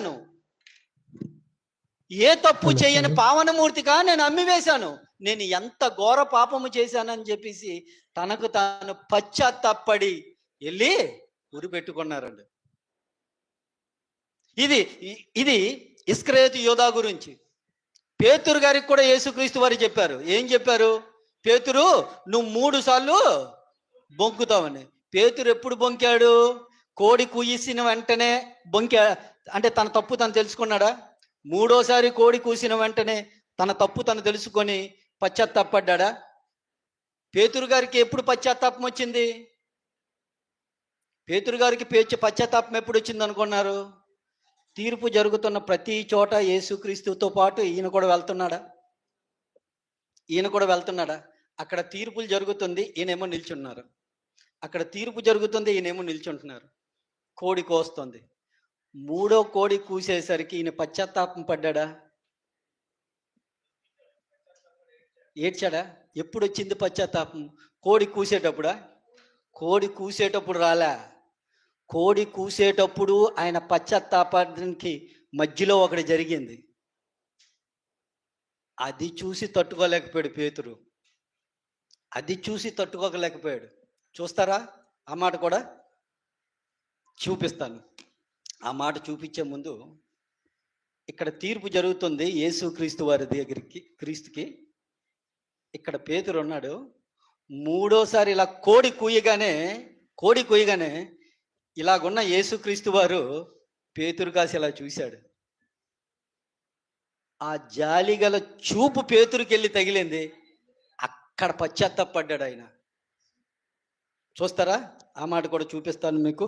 అమ్మివేశాను, ఏ తప్పు చేయని పావనమూర్తిగా నేను అమ్మివేశాను, నేను ఎంత ఘోర పాపము చేశానని చెప్పేసి తనకు తాను పశ్చాత్తాపడి వెళ్ళి ఉరి పెట్టుకున్నారండి. ఇది ఇస్కరియోతు యోధా గురించి. పేతురు గారికి కూడా యేసుక్రీస్తు వారు చెప్పారు. ఏం చెప్పారు? పేతురు, నువ్వు 3 సార్లు బొంకుతావని. పేతురు ఎప్పుడు బొంకాడు? కోడి కూసిన వెంటనే బొంకా. అంటే తన తప్పు తను తెలుసుకున్నాడా? 3ఓసారి కోడి కూసిన వెంటనే తన తప్పు తను తెలుసుకొని పశ్చాత్తాపడ్డా? పేతురు గారికి ఎప్పుడు పశ్చాత్తాపం వచ్చింది? పేతురు గారికి పశ్చాత్తాపం ఎప్పుడు వచ్చింది అనుకున్నారు? తీర్పు జరుగుతున్న ప్రతి చోట యేసుక్రీస్తుతో పాటు ఈయన కూడా వెళ్తున్నాడా? అక్కడ తీర్పులు జరుగుతుంది, ఈయనేమో నిల్చున్నారు. అక్కడ తీర్పు జరుగుతుంది, ఈయనేమో నిల్చుంటున్నారు. కోడి కోస్తుంది. 3వ కోడి కూసేసరికి ఈయన పశ్చాత్తాపం పడ్డా? ఏడ్చాడా? ఎప్పుడు వచ్చింది పశ్చాత్తాపం? కోడి కూసేటప్పుడా? కోడి కూసేటప్పుడు రాలా. కోడి కూసేటప్పుడు ఆయన పశ్చాత్తాపానికి మధ్యలో ఒకటి జరిగింది. అది చూసి తట్టుకోలేకపోయాడు పేతురు. చూస్తారా? ఆ మాట కూడా చూపిస్తాను. ఆ మాట చూపించే ముందు ఇక్కడ తీర్పు జరుగుతుంది యేసుక్రీస్తు వారి క్రీస్తుకి. ఇక్కడ పేతురు ఉన్నాడు. 3ఓసారి ఇలా కోడి కూయగానే ఇలాగున్న యేసుక్రీస్తు వారు పేతురు కాసి ఇలా చూశాడు. ఆ జాలిగల చూపు పేతురుకి వెళ్ళి తగిలింది. అక్కడ పశ్చాత్తాపడ్డాడు ఆయన. చూస్తారా? ఆ మాట కూడా చూపిస్తాను మీకు.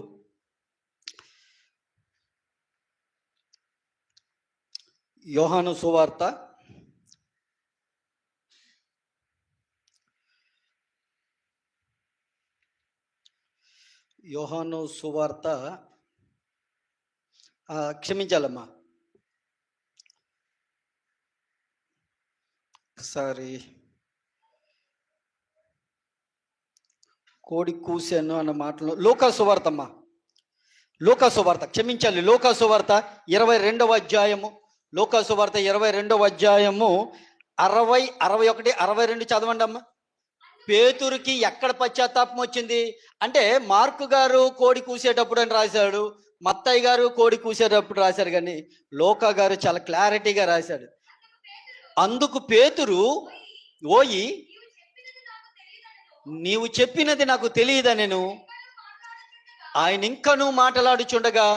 యోహాను సువార్త 'క్షమించాలమ్మా, ఒకసారి కోడి కూసాను అన్న మాటలో లూకా సువార్త క్షమించాలి. లూకా సువార్త 22వ అధ్యాయము 60, 61, 62 చదవండి అమ్మా. పేతురుకి ఎక్కడ పశ్చాత్తాపం వచ్చింది అంటే, మార్కు గారు కోడి కూసేటప్పుడు అని రాశాడు, మత్తయి గారు కోడి కూసేటప్పుడు రాశారు, కానీ లూకా గారు చాలా క్లారిటీగా రాశాడు. అందుకు పేతురు, ఓయి నీవు చెప్పినది నాకు తెలియదనెను. ఆయన ఇంకనూ మాట్లాడుచుండగా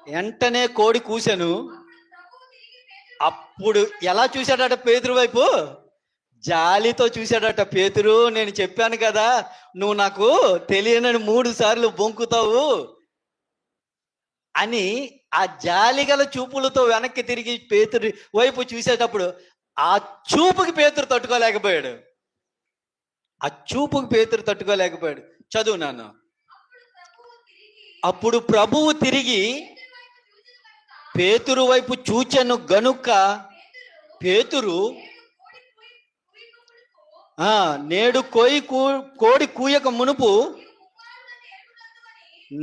వెంటనే కోడి కూసెను. అప్పుడు ఎలా చూశాడట పేతురు వైపు? జాలితో చూశాడట. పేతురు, నేను చెప్పాను కదా, నువ్వు నాకు తెలియనని 3 సార్లు బొంకుతావు అని ఆ జాలిగల చూపులతో వెనక్కి తిరిగి పేతురు వైపు చూసేటప్పుడు ఆ చూపుకి పేతురు తట్టుకోలేకపోయాడు. చదువు నాన్న. అప్పుడు ప్రభువు తిరిగి పేతురు వైపు చూచెను గనుక పేతురు, నేడు కోడి కూయక మునుపు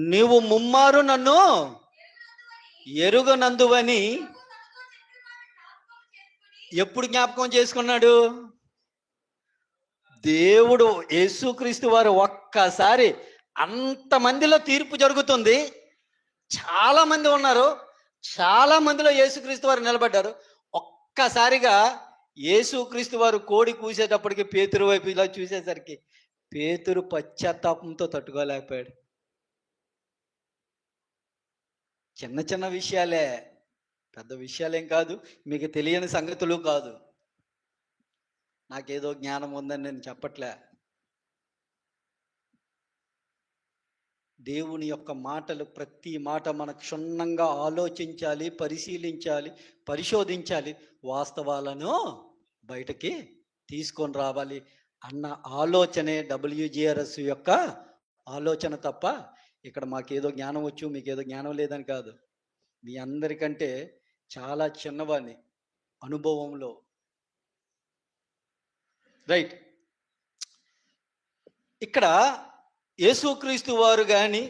నీవు 3 మారు నన్ను ఎరుగనందువని ఎప్పుడు జ్ఞాపకం చేసుకున్నాడు? దేవుడు యేసుక్రీస్తు వారు ఒక్కసారి, అంతమందిలో తీర్పు జరుగుతుంది, చాలా మంది ఉన్నారు, చాలా మందిలో యేసుక్రీస్తు వారు నిలబడ్డారు. ఒక్కసారిగా యేసుక్రీస్తు వారు కోడి కూసేటప్పటికి పేతురు వైపు ఇలా చూసేసరికి పేతురు పశ్చాత్తాపంతో తట్టుకోలేకపోయాడు. చిన్న చిన్న విషయాలే, పెద్ద విషయాలేం కాదు, మీకు తెలియని సంగతులు కాదు. నాకేదో జ్ఞానం ఉందని నేను చెప్పట్లే. దేవుని యొక్క మాటలు, ప్రతి మాట మనం క్షుణ్ణంగా ఆలోచించాలి, పరిశీలించాలి, పరిశోధించాలి, వాస్తవాలను బయటకి తీసుకొని రావాలి అన్న ఆలోచనే WGRS యొక్క ఆలోచన తప్ప ఇక్కడ మాకేదో జ్ఞానం వచ్చు, మీకేదో జ్ఞానం లేదని కాదు. మీ అందరికంటే చాలా చిన్నవాడిని అనుభవంలో. రైట్. ఇక్కడ యేసుక్రీస్తు వారు కానీ,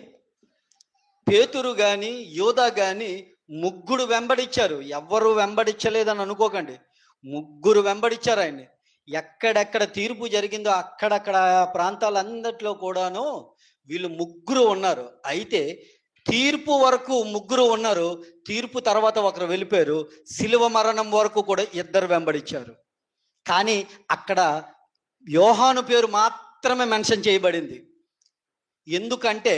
పేతురు కానీ, యోధా కానీ ముగ్గురు వెంబడించారు. ఎవ్వరు వెంబడించలేదని అనుకోకండి. ముగ్గురు వెంబడించారు ఆయన్ని. ఎక్కడెక్కడ తీర్పు జరిగిందో అక్కడక్కడ ప్రాంతాలందట్లో కూడాను వీళ్ళు ముగ్గురు ఉన్నారు. అయితే తీర్పు వరకు ముగ్గురు ఉన్నారు. తీర్పు తర్వాత ఒకరు వెళ్ళిపోయారు. శిలువ మరణం వరకు కూడా ఇద్దరు వెంబడించారు. కానీ అక్కడ యోహాను పేరు మాత్రమే మెన్షన్ చేయబడింది. ఎందుకంటే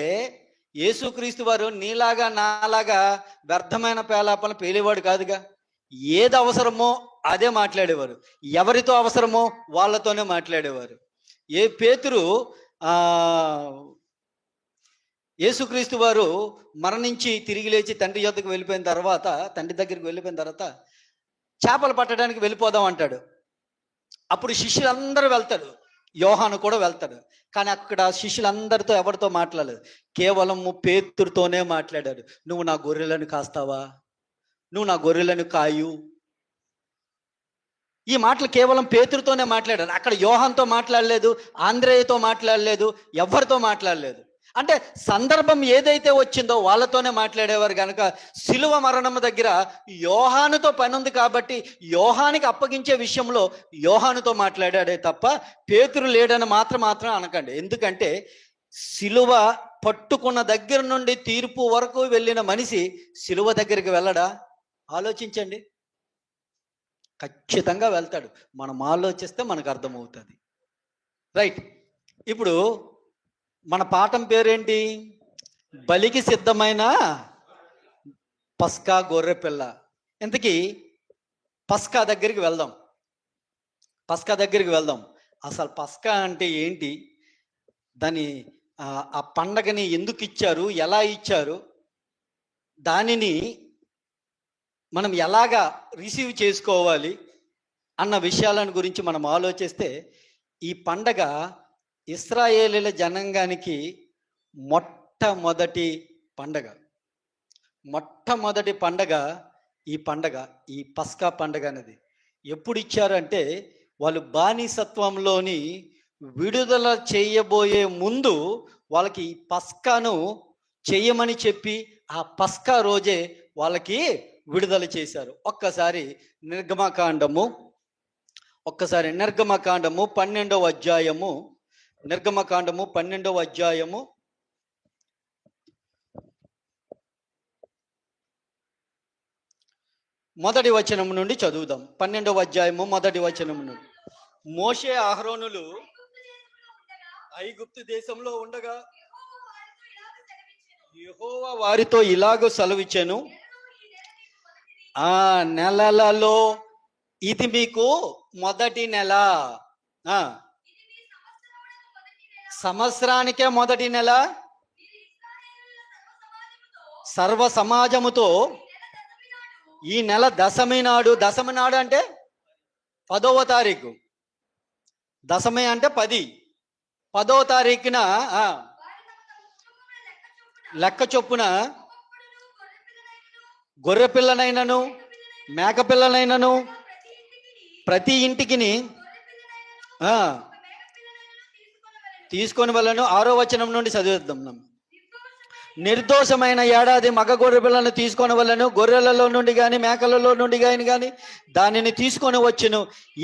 యేసుక్రీస్తు వారు నీలాగా నాలాగా వ్యర్థమైన పేలాపన పేలేవాడు కాదుగా. ఏది అవసరమో అదే మాట్లాడేవారు. ఎవరితో అవసరమో వాళ్ళతోనే మాట్లాడేవారు. పేతురు యేసుక్రీస్తు వారు మరణించి తిరిగి లేచి తండ్రి యొద్దకు వెళ్ళిపోయిన తర్వాత, తండ్రి దగ్గరికి వెళ్ళిపోయిన తర్వాత చేపలు పట్టడానికి వెళ్ళిపోదాం అంటాడు. అప్పుడు శిష్యులందరూ వెళ్తాడు, యోహాను కూడా వెళ్తాడు. కానీ అక్కడ శిష్యులందరితో ఎవరితో మాట్లాడలేదు, కేవలం పేతురుతోనే మాట్లాడాడు. నువ్వు నా గొర్రెలను కాస్తావా, నువ్వు నా గొర్రెలను కాయు. ఈ మాటలు కేవలం పేతురుతోనే మాట్లాడాడు. అక్కడ యోహాన్తో మాట్లాడలేదు, ఆంద్రేయతో మాట్లాడలేదు, ఎవరితో మాట్లాడలేదు. అంటే సందర్భం ఏదైతే వచ్చిందో వాళ్ళతోనే మాట్లాడేవారు కనుక శిలువ మరణం దగ్గర యోహానుతో పని ఉంది కాబట్టి యోహానికి అప్పగించే విషయంలో యోహానుతో మాట్లాడాడే తప్ప పేతురు లేడని మాత్రం అనకండి. ఎందుకంటే శిలువ పట్టుకున్న దగ్గర నుండి తీర్పు వరకు వెళ్ళిన మనిషి శిలువ దగ్గరికి వెళ్ళడా? ఆలోచించండి. ఖచ్చితంగా వెళ్తాడు. మనం ఆలోచిస్తే మనకు అర్థమవుతుంది. రైట్. ఇప్పుడు మన పాఠం పేరేంటి? బలికి సిద్ధమైన పస్కా గొర్రెపిల్ల. ఇంతకీ పస్కా దగ్గరికి వెళ్దాం. అసలు పస్కా అంటే ఏంటి, దాని ఆ పండగని ఎందుకు ఇచ్చారు, ఎలా ఇచ్చారు, దానిని మనం ఎలాగా రిసీవ్ చేసుకోవాలి అన్న విషయాలను గురించి మనం ఆలోచిస్తే, ఈ పండగ ఇశ్రాయేలీల జనాంగానికి మొట్టమొదటి పండగ ఈ పస్కా పండగ అనేది. ఎప్పుడు ఇచ్చారంటే వాళ్ళు బానిసత్వంలోని విడుదల చేయబోయే ముందు వాళ్ళకి ఈ పస్కాను చేయమని చెప్పి ఆ పస్కా రోజే వాళ్ళకి విడుదల చేశారు. ఒక్కసారి నిర్గమకాండము 12వ అధ్యాయము, నిర్గమకాండము 12వ అధ్యాయము 1వ వచనం నుండి చదువుదాం. 12వ అధ్యాయము 1వ వచనం నుండి. మోషే అహరోనులు ఐగుప్తు దేశంలో ఉండగా యెహోవా వారితో ఇలాగ సెలవిచ్చెను, ఆ నెలలలో ఇది మీకు మొదటి నెల. సంవత్సరానికే మొదటి నెల. సర్వ సమాజముతో ఈ నెల దశమి నాడు అంటే 10వ తారీఖు. దశమి అంటే 10వ తారీఖున లెక్క చొప్పున గొర్రె పిల్లనైనను మేక పిల్లనైనను ప్రతి ఇంటికి తీసుకొని వెళ్ళను. 6వ వచనం నుండి చదివేద్దాం. నిర్దోషమైన ఏడాది మగ గొర్రె పిల్లను తీసుకొని వెళ్ళను. గొర్రెలలో నుండి కానీ మేకలలో నుండి కానీ దానిని తీసుకొని వచ్చును.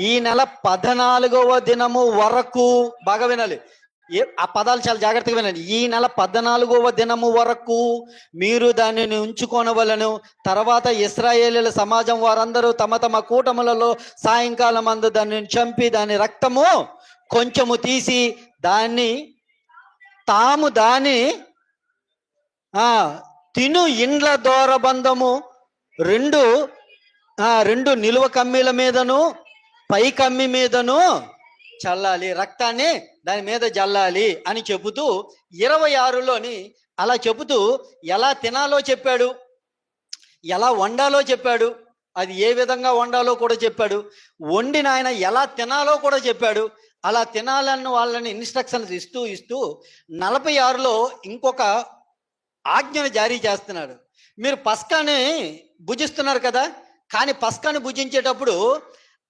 ఈ నెల 14వ దినము వరకు, బాగా వినాలి, ఆ పదాలు చాలా జాగ్రత్తగా వినండి. ఈ నెల 14వ దినము వరకు మీరు దానిని ఉంచుకొనవలను. తర్వాత ఇశ్రాయేలీల సమాజం వారందరూ తమ తమ కూటములలో సాయంకాలం అందు దానిని చంపి దాని రక్తము కొంచెము తీసి దాని తిను ఇండ్ల దూరబంధము రెండు నిలువ కమ్మీల మీదను పై కమ్మి మీదను చల్లాలి, రక్తాన్ని దాని మీద జల్లాలి అని చెబుతూ 26లోని అలా చెబుతూ ఎలా తినాలో చెప్పాడు, ఎలా వండాలో చెప్పాడు, అది ఏ విధంగా వండాలో కూడా చెప్పాడు, వండిన ఆయన ఎలా తినాలో కూడా చెప్పాడు. అలా తినాలని వాళ్ళని ఇన్స్ట్రక్షన్స్ ఇస్తూ 46లో ఇంకొక ఆజ్ఞను జారీ చేస్తున్నాడు. మీరు పస్కాని భుజిస్తున్నారు కదా, కానీ పస్కాని భుజించేటప్పుడు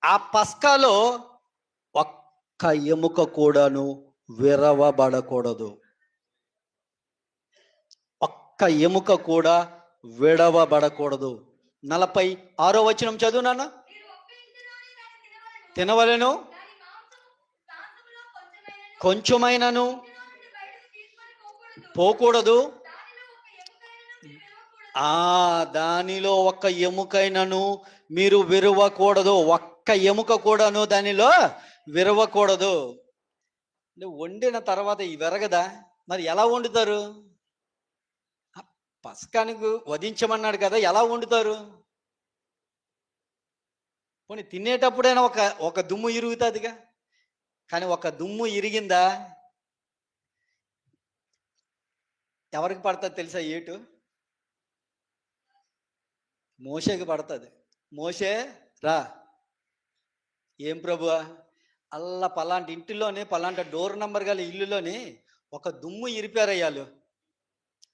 ఆ పస్కాలో ఒక్క ఎముక కూడాను విరవబడకూడదు. ఒక్క ఎముక కూడా విడవబడకూడదు. 46వ వచనం చదువు నాన్న. తినవలెను, కొంచెమైనను పోకూడదు. దానిలో ఒక్క ఎముకైనను మీరు విరవకూడదు. ఒక్క ఎముక కూడాను దానిలో విరవకూడదు. వండిన తర్వాత ఈ విరగదా? మరి ఎలా వండుతారు? పస్కానికి వధించమన్నాడు కదా, ఎలా వండుతారు? పోనీ తినేటప్పుడైనా ఒక దుమ్ము ఇరుగుతుందిగా. కానీ ఒక దుమ్ము ఇరిగిందా ఎవరికి పడుతుంది తెలుసా? ఏటు మోషేకి పడుతుంది. మోషే రా, ఏం ప్రభువా? అల్లా పలాంటి ఇంటిలోనే పలాంటి డోర్ నంబర్ గల ఇల్లులోని ఒక దుమ్ము ఇరిపారయ్యాలు.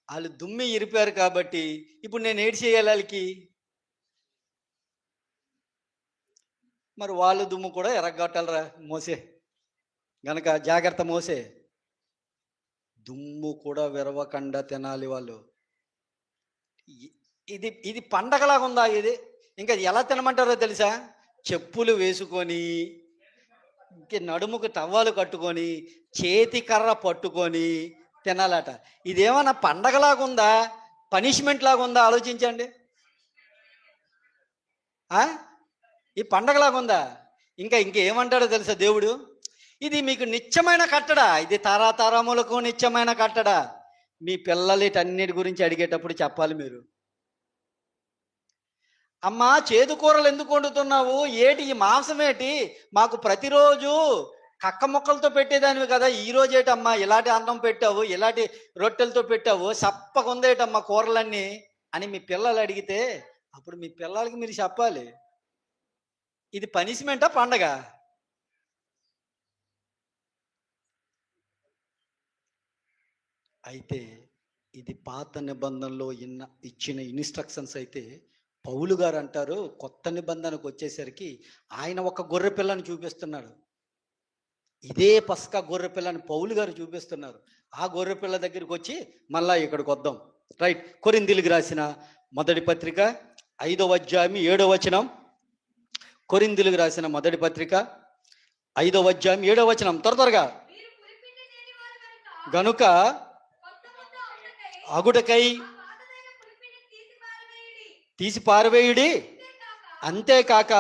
వాళ్ళు దుమ్మి ఇరిపారు కాబట్టి ఇప్పుడు నేను ఏడు చేయాలి వాళ్ళకి? మరి వాళ్ళు దుమ్ము కూడా ఎరగొట్టాలరా మోసే గనక జాగ్రత్త మోసే. దుమ్ము కూడా విరవకుండా తినాలి వాళ్ళు. ఇది పండగలాగా ఉందా? ఇది ఇంకా ఎలా తినమంటారో తెలుసా? చెప్పులు వేసుకొని, ఇంక నడుముకు టవ్వాలు కట్టుకొని, చేతి కర్ర పట్టుకొని తినాలట. ఇదేమన్నా పండగలాగా ఉందా, పనిష్మెంట్ లాగా ఉందా? ఆలోచించండి. ఈ పండగలాగా ఉందా? ఇంకేమంటాడో తెలుసా దేవుడు? ఇది మీకు నిత్యమైన కట్టడ, ఇది తరతరములకు నిత్యమైన కట్టడ. మీ పిల్లలన్నిటి గురించి అడిగేటప్పుడు చెప్పాలి మీరు. అమ్మా చేదు కూరలు ఎందుకు వండుతున్నావు? ఏటి ఈ మాంసం ఏంటి? మాకు ప్రతిరోజు కక్క ముక్కలతో పెట్టేదానివి కదా, ఈరోజు ఏటమ్మా ఇలాంటి అన్నం పెట్టావు, ఇలాంటి రొట్టెలతో పెట్టావు, సప్పకుందేటమ్మా కూరలన్నీ అని మీ పిల్లలు అడిగితే అప్పుడు మీ పిల్లలకి మీరు చెప్పాలి. ఇది పనిష్మెంటా పండగ? అయితే ఇది పాత నిబంధనలో ఇచ్చిన ఇన్స్ట్రక్షన్స్. అయితే పౌలు గారు అంటారు, కొత్త నిబంధనకు వచ్చేసరికి ఆయన ఒక గొర్రె పిల్లని చూపిస్తున్నాడు. ఇదే పస్కా గొర్రె పిల్లని పౌలు గారు చూపిస్తున్నారు. ఆ గొర్రె పిల్ల దగ్గరికి వచ్చి మళ్ళా ఇక్కడికి వద్దాం. రైట్. కొరింథీయులకు రాసిన మొదటి పత్రిక 5వ అధ్యాయం 7వ వచనం. కొరింథీయులకు రాసిన మొదటి పత్రిక 5వ అధ్యాయం 7వ వచనం. త్వరగా. గనుక అగుటకై తీసి పారవేయుడి, అంతేకాక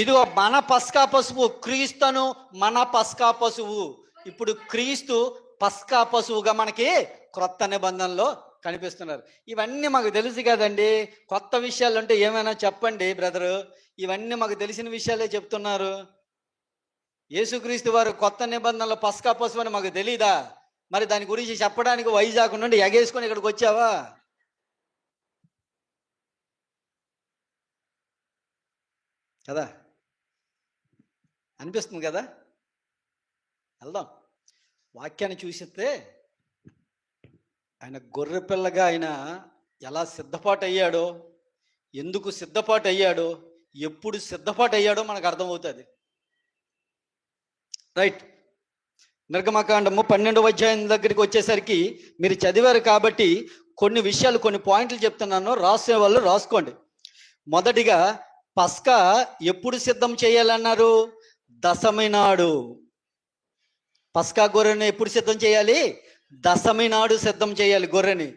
ఇదిగో మన పస్కా పశువు క్రీస్తును, మన పస్కా పశువు. ఇప్పుడు క్రీస్తు పస్కా పశువుగా మనకి క్రొత్త నిబంధనలో కనిపిస్తున్నారు. ఇవన్నీ మాకు తెలుసు కదండి. కొత్త విషయాలు అంటే ఏమైనా చెప్పండి బ్రదరు. ఇవన్నీ మాకు తెలిసిన విషయాలే చెప్తున్నారు. యేసుక్రీస్తు వారు కొత్త నిబంధనలో పస్కా పశువు అని మాకు తెలీదా? మరి దాని గురించి చెప్పడానికి వైజాగ్ నుండి ఎగేసుకొని ఇక్కడికి వచ్చావా? కదా అనిపిస్తుంది కదా. వెళ్దాం. వాక్యాన్ని చూసిస్తే ఆయన గొర్రె పిల్లగా ఆయన ఎలా సిద్ధపాటు అయ్యాడో, ఎందుకు సిద్ధపాటు అయ్యాడో, ఎప్పుడు సిద్ధపాటు అయ్యాడో మనకు అర్థమవుతుంది. రైట్. నిర్గమకాండము 12వ అధ్యాయం దగ్గరికి వచ్చేసరికి మీరు చదివారు కాబట్టి కొన్ని విషయాలు, కొన్ని పాయింట్లు చెప్తున్నాను. రాసే వాళ్ళు రాసుకోండి. మొదటిగా పస్కా ఎప్పుడు సిద్ధం చేయాలన్నారు? దశమి నాడు. పస్కా గొర్రెని ఎప్పుడు సిద్ధం చేయాలి? దశమి నాడు సిద్ధం చేయాలి గొర్రెని.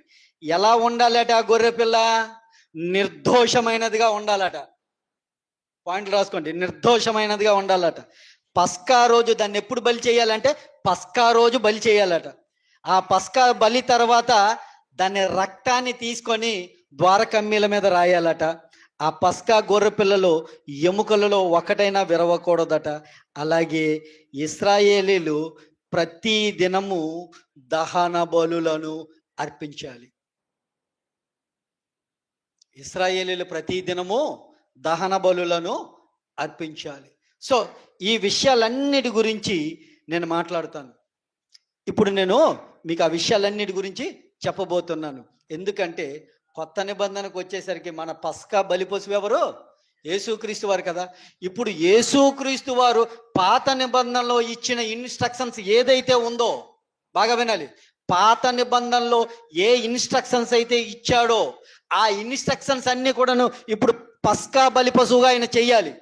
ఎలా ఉండాలట ఆ గొర్రె పిల్ల? నిర్దోషమైనదిగా ఉండాలట. పాయింట్లు రాసుకోండి. నిర్దోషమైనదిగా ఉండాలట. పస్కా రోజు దాన్ని ఎప్పుడు బలి చేయాలంటే పస్కా రోజు బలి చేయాలట. ఆ పస్కా బలి తర్వాత దాని రక్తాన్ని తీసుకొని ద్వారకమ్మీల మీద రాయాలట. ఆ పస్కా గొర్రె పిల్లలో ఎముకలలో ఒకటైనా విరవకూడదట. అలాగే ఇశ్రాయేలీలు ప్రతి దినము దహన బలులను అర్పించాలి. ఇశ్రాయేలీలు ప్రతి దినము దహన బలులను అర్పించాలి. సో ఈ విషయాలన్నిటి గురించి నేను మాట్లాడుతాను. ఇప్పుడు నేను మీకు ఆ విషయాలన్నిటి గురించి చెప్పబోతున్నాను. ఎందుకంటే కొత్త నిబంధనకు వచ్చేసరికి మన పస్కా బలిపశువు ఎవరు? యేసుక్రీస్తు వారు కదా. ఇప్పుడు యేసుక్రీస్తు వారు పాత నిబంధనలో ఇచ్చిన ఇన్స్ట్రక్షన్స్ ఏదైతే ఉందో బాగా వినాలి. పాత నిబంధనలో ఏ ఇన్స్ట్రక్షన్స్ అయితే ఇచ్చాడో ఆ ఇన్స్ట్రక్షన్స్ అన్ని కూడాను ఇప్పుడు పస్కా బలి పశువుగా ఆయన చెయ్యాలి.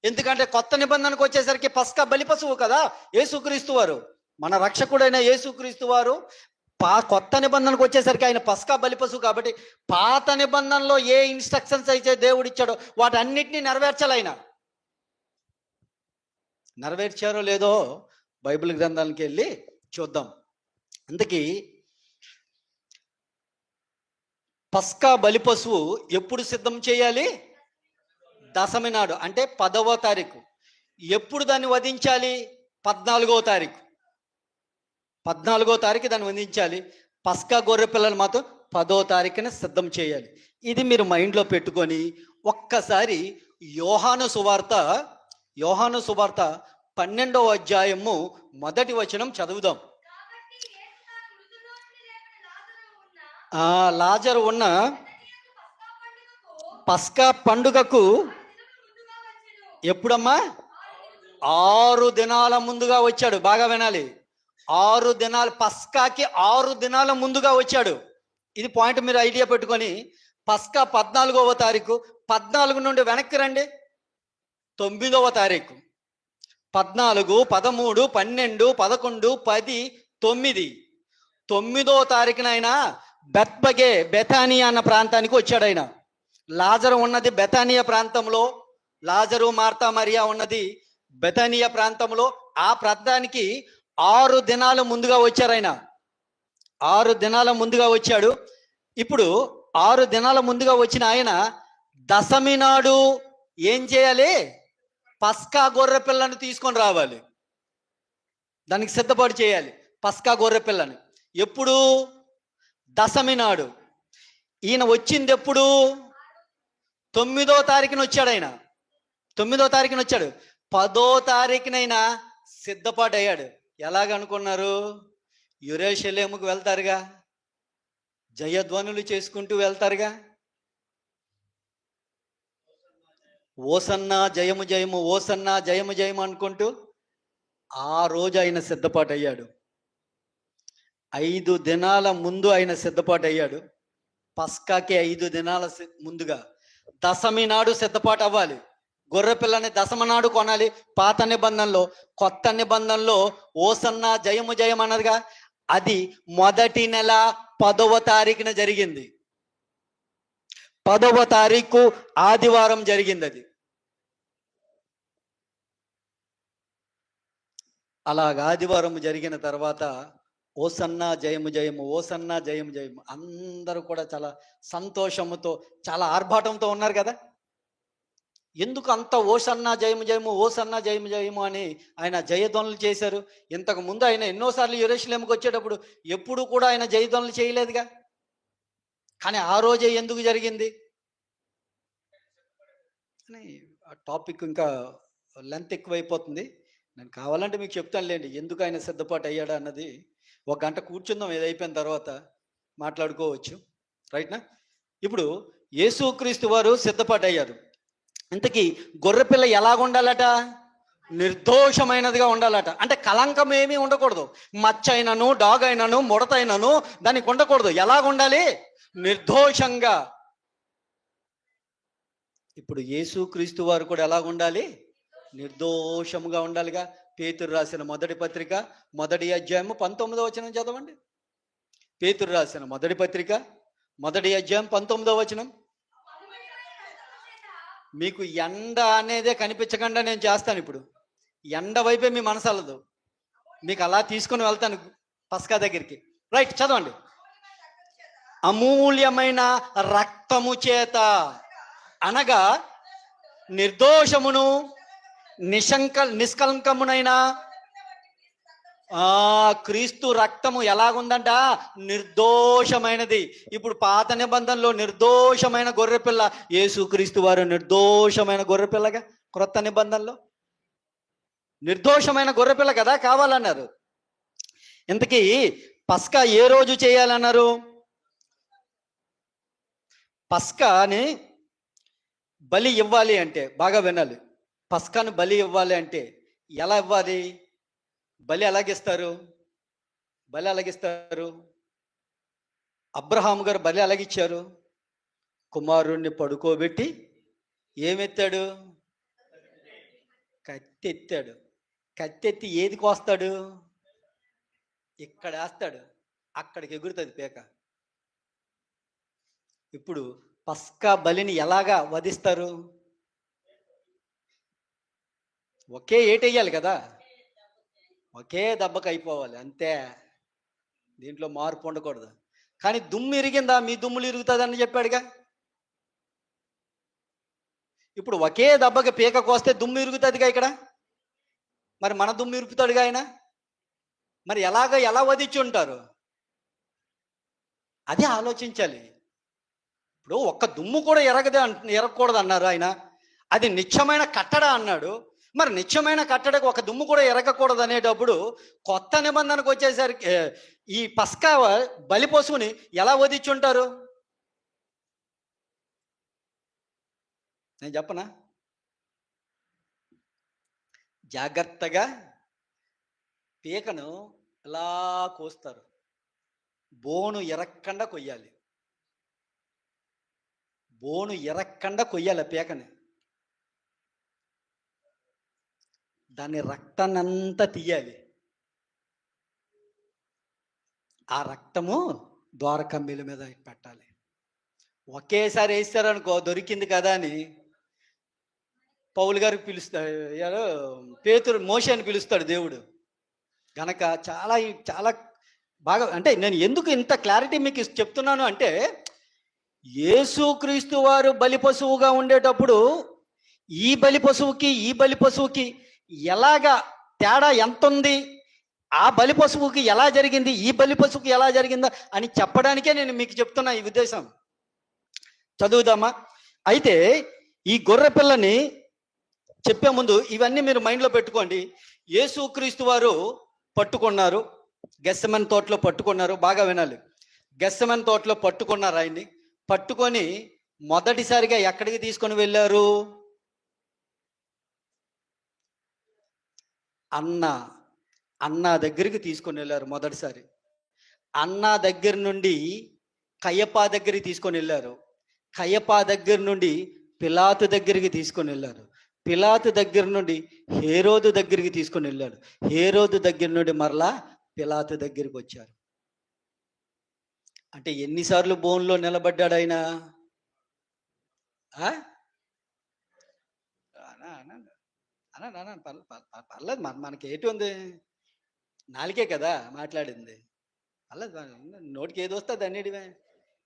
ఎందుకంటే కొత్త నిబంధనకు వచ్చేసరికి పస్కా బలి పశువు కదా యేసుక్రీస్తు వారు, మన రక్షకుడైన యేసుక్రీస్తు వారు. కొత్త నిబంధనకు వచ్చేసరికి ఆయన పస్కా బలి పశువు కాబట్టి పాత నిబంధనలో ఏ ఇన్స్ట్రక్షన్స్ అయితే దేవుడు ఇచ్చాడో వాటన్నిటినీ నెరవేర్చాలి ఆయన. నెరవేర్చారో లేదో బైబిల్ గ్రంథానికి వెళ్ళి చూద్దాం. అందుకే పస్కా బలి పశువు ఎప్పుడు సిద్ధం చేయాలి? దశమి నాడు, అంటే 10వ తారీఖు. ఎప్పుడు దాన్ని వధించాలి? 14వ తారీఖు. 14వ తారీఖు దాన్ని వధించాలి. పస్కా గొర్రె పిల్లలు మాత్రం 10వ తారీఖున సిద్ధం చేయాలి. ఇది మీరు మైండ్లో పెట్టుకొని ఒక్కసారి యోహాను సువార్త 12వ అధ్యాయము 1వ వచనం చదువుదాం. లాజరు ఉన్న పస్కా పండుగకు ఎప్పుడమ్మా? 6 దినాల ముందుగా వచ్చాడు. బాగా వినాలి, 6 దినాలు, పస్కాకి 6 దినాల ముందుగా వచ్చాడు. ఇది పాయింట్ మీరు ఐడియా పెట్టుకొని పస్కా 14వ తారీఖు, 14 నుండి వెనక్కి రండి 9వ తారీఖు, 14, 13, 12, 11, 10, 9. 9వ తారీఖున ఆయన బెతానియా అన్న ప్రాంతానికి వచ్చాడు. ఆయన లాజరు ఉన్నది బెతానియా ప్రాంతంలో, లాజరు, మార్తా, మరియా ఉన్నది బెతానియా ప్రాంతంలో. ఆ ప్రాంతానికి 6 దినాల ముందుగా వచ్చారు ఆయన. 6 దినాల ముందుగా వచ్చాడు. ఇప్పుడు 6 దినాల ముందుగా వచ్చిన ఆయన దశమి నాడు ఏం చేయాలి? పస్కా గొర్రె పిల్లను తీసుకొని రావాలి. దానికి సిద్ధపాటు చేయాలి పస్కా గొర్రె పిల్లని. ఎప్పుడు? దశమి నాడు. ఈయన వచ్చింది ఎప్పుడు? 9వ తారీఖున వచ్చాడు ఆయన. 9వ తారీఖున వచ్చాడు. 10వ తారీఖునైనా సిద్ధపాటు అయ్యాడు. ఎలాగనుకున్నారు? యెరూషలేముకు వెళ్తారుగా, జయధ్వనులు చేసుకుంటూ వెళ్తారుగా. ఓసన్నా జయము జయము, ఓసన్నా జయము జయము అనుకుంటూ ఆ రోజు ఆయన సిద్ధపాటు అయ్యాడు. 5 దినాల ముందు ఆయన సిద్ధపాటు అయ్యాడు. పస్కాకి 5 దినాల ముందుగా దశమి నాడు సిద్ధపాటు అవ్వాలి. గొర్రె పిల్లని దశమి నాడు కొనాలి. పాత నిబంధనలో, కొత్త నిబంధనలో ఓసన్నా జయము జయం అన్నదిగా, అది మొదటి నెల 10వ తారీఖున జరిగింది. 10వ తారీఖు ఆదివారం జరిగింది అది. అలాగ ఆదివారం జరిగిన తర్వాత ఓసన్నా జయము జయము, ఓసన్నా జయము జయము, అందరూ కూడా చాలా సంతోషముతో, చాలా ఆర్భాటంతో ఉన్నారు కదా. ఎందుకు అంత ఓసన్నా జయము జయము, ఓసన్నా జయము జయము అని ఆయన జయధ్వనులు చేశారు? ఇంతకు ముందు ఆయన ఎన్నోసార్లు యెరూషలేముకు వచ్చేటప్పుడు ఎప్పుడు కూడా ఆయన జయధ్వనులు చేయలేదుగా. కానీ ఆ రోజే ఎందుకు జరిగింది అని ఆ టాపిక్ ఇంకా లెంత్ ఎక్కువైపోతుంది. నేను కావాలంటే మీకు చెప్తానులేండి ఎందుకు ఆయన సిద్ధపాటు అయ్యాడా అన్నది. 1 గంట కూర్చుందాం, ఇది అయిపోయిన తర్వాత మాట్లాడుకోవచ్చు, రైట్నా? ఇప్పుడు యేసుక్రీస్తు వారు సిద్ధపాటు అయ్యారు. ఇంతకీ గొర్రెపిల్ల ఎలాగ ఉండాలట? నిర్దోషమైనదిగా ఉండాలట. అంటే కలంకం ఏమీ ఉండకూడదు. మచ్చ అయినను, డాగ్ అయినను, ముడత అయినను దానికి ఉండకూడదు. ఎలాగ ఉండాలి? నిర్దోషంగా. ఇప్పుడు యేసుక్రీస్తు వారు కూడా ఎలాగ ఉండాలి? నిర్దోషముగా ఉండాలిగా. పేతురు రాసిన మొదటి పత్రిక 1వ అధ్యాయం 19వ వచనం చదవండి. పేతురు రాసిన మొదటి పత్రిక 1వ అధ్యాయం 19వ వచనం. మీకు ఎండ అనేదే కనిపించకుండా నేను చేస్తాను. ఇప్పుడు ఎండ వైపే మీ మనసలదు, మీకు అలా తీసుకుని వెళ్తాను పస్కా దగ్గరికి. రైట్, చదవండి. అమూల్యమైన రక్తము చేత, అనగా నిర్దోషమును నిష్కలంకమునైన క్రీస్తు రక్తము ఎలాగుందంట? నిర్దోషమైనది. ఇప్పుడు పాత నిబంధనలో నిర్దోషమైన గొర్రెపిల్ల, యేసుక్రీస్తు వారు నిర్దోషమైన గొర్రెపిల్లగా. క్రొత్త నిబంధనలో నిర్దోషమైన గొర్రెపిల్ల కదా కావాలన్నారు. ఇంతకీ పస్కా ఏ రోజు చేయాలన్నారు? పస్కాని బలి ఇవ్వాలి అంటే, బాగా వినాలి, పస్కాను బలి ఇవ్వాలి అంటే ఎలా ఇవ్వాలి? బలి ఎలాగిస్తారు? బలి ఎలాగిస్తారు? అబ్రహాము గారు బలి ఎలాగిచ్చారు? కుమారుణ్ణి పడుకోబెట్టి ఏమెత్తాడు? కత్తి ఎత్తాడు. కత్తెత్తి ఏది కోస్తాడు? ఇక్కడ వేస్తాడు, అక్కడికి ఎగురుతుంది పేక. ఇప్పుడు పస్కా బలిని ఎలాగా వధిస్తారు? ఒకే ఏటెయ్యాలి కదా, ఒకే దెబ్బకి అయిపోవాలి అంతే, దీంట్లో మార్పు ఉండకూడదు. కానీ దుమ్ము ఇరిగిందా? మీ దుమ్ములు ఇరుగుతుందని చెప్పాడుగా. ఇప్పుడు ఒకే దెబ్బకి పీక కోస్తే దుమ్ము ఇరుగుతుందిగా ఇక్కడ, మరి మన దుమ్ము ఇరుగుతాడుగా ఆయన. మరి ఎలా వధించి ఉంటారు? అదే ఆలోచించాలి. ఇప్పుడు ఒక్క దుమ్ము కూడా ఎరగకూడదు అన్నారు ఆయన. అది నిత్యమైన కట్టడ అన్నాడు. మరి నిత్యమైన కట్టడకు ఒక దుమ్ము కూడా ఎరగకూడదు అనేటప్పుడు కొత్త నిబంధనకు వచ్చేసరికి ఈ పస్కా బలి పశువుని ఎలా వధించి ఉంటారు? నేను చెప్పనా? జాగ్రత్తగా పీకను ఇలా కోస్తారు, బోను ఎరక్కండా కొయ్యాలి. బోను ఎరక్కండా కొయ్యాలి పీకని. దాని రక్తాన్ని అంతా తీయాలి. ఆ రక్తము ద్వారకమ్మీల మీద పెట్టాలి. ఒకేసారి వేస్తారనుకో, దొరికింది కదా అని పౌలు గారికి పిలుస్తాడు, పేతురు మోషే అని పిలుస్తాడు దేవుడు గనక. చాలా చాలా బాగా, అంటే నేను ఎందుకు ఇంత క్లారిటీ మీకు చెప్తున్నాను అంటే, యేసుక్రీస్తు వారు బలి పశువుగా ఉండేటప్పుడు ఈ బలి పశువుకి ఎలాగా తేడా ఎంత ఉంది, ఆ బలి పశువుకి ఎలా జరిగింది, ఈ బలి పశువుకి ఎలా జరిగిందా అని చెప్పడానికే నేను మీకు చెప్తున్నా ఈ ఉద్దేశం. చదువుదామా? అయితే ఈ గొర్రె పిల్లని చెప్పే ముందు ఇవన్నీ మీరు మైండ్లో పెట్టుకోండి. యేసుక్రీస్తు వారు పట్టుకున్నారు, గెత్సెమనే తోటలో పట్టుకున్నారు. బాగా వినాలి. గెత్సెమనే తోటలో పట్టుకున్నారు. ఆయన్ని పట్టుకొని మొదటిసారిగా ఎక్కడికి తీసుకొని వెళ్ళారు? అన్న దగ్గరికి తీసుకొని వెళ్ళారు మొదటిసారి. అన్న దగ్గర నుండి కయపా దగ్గరికి తీసుకొని వెళ్ళారు. కయపా దగ్గర నుండి పిలాతు దగ్గరికి తీసుకొని వెళ్ళారు. పిలాతు దగ్గర నుండి హేరోదు దగ్గరికి తీసుకొని వెళ్ళాడు. హేరోదు దగ్గర నుండి మరలా పిలాతు దగ్గరికి వచ్చారు. అంటే ఎన్నిసార్లు బోన్లో నిలబడ్డాడు ఆయన? పర్లేదు, మనకి ఏటి ఉంది? నాలుకే కదా మాట్లాడింది. పర్లేదు, నోటికి ఏది వస్తుంది అన్నిటివే.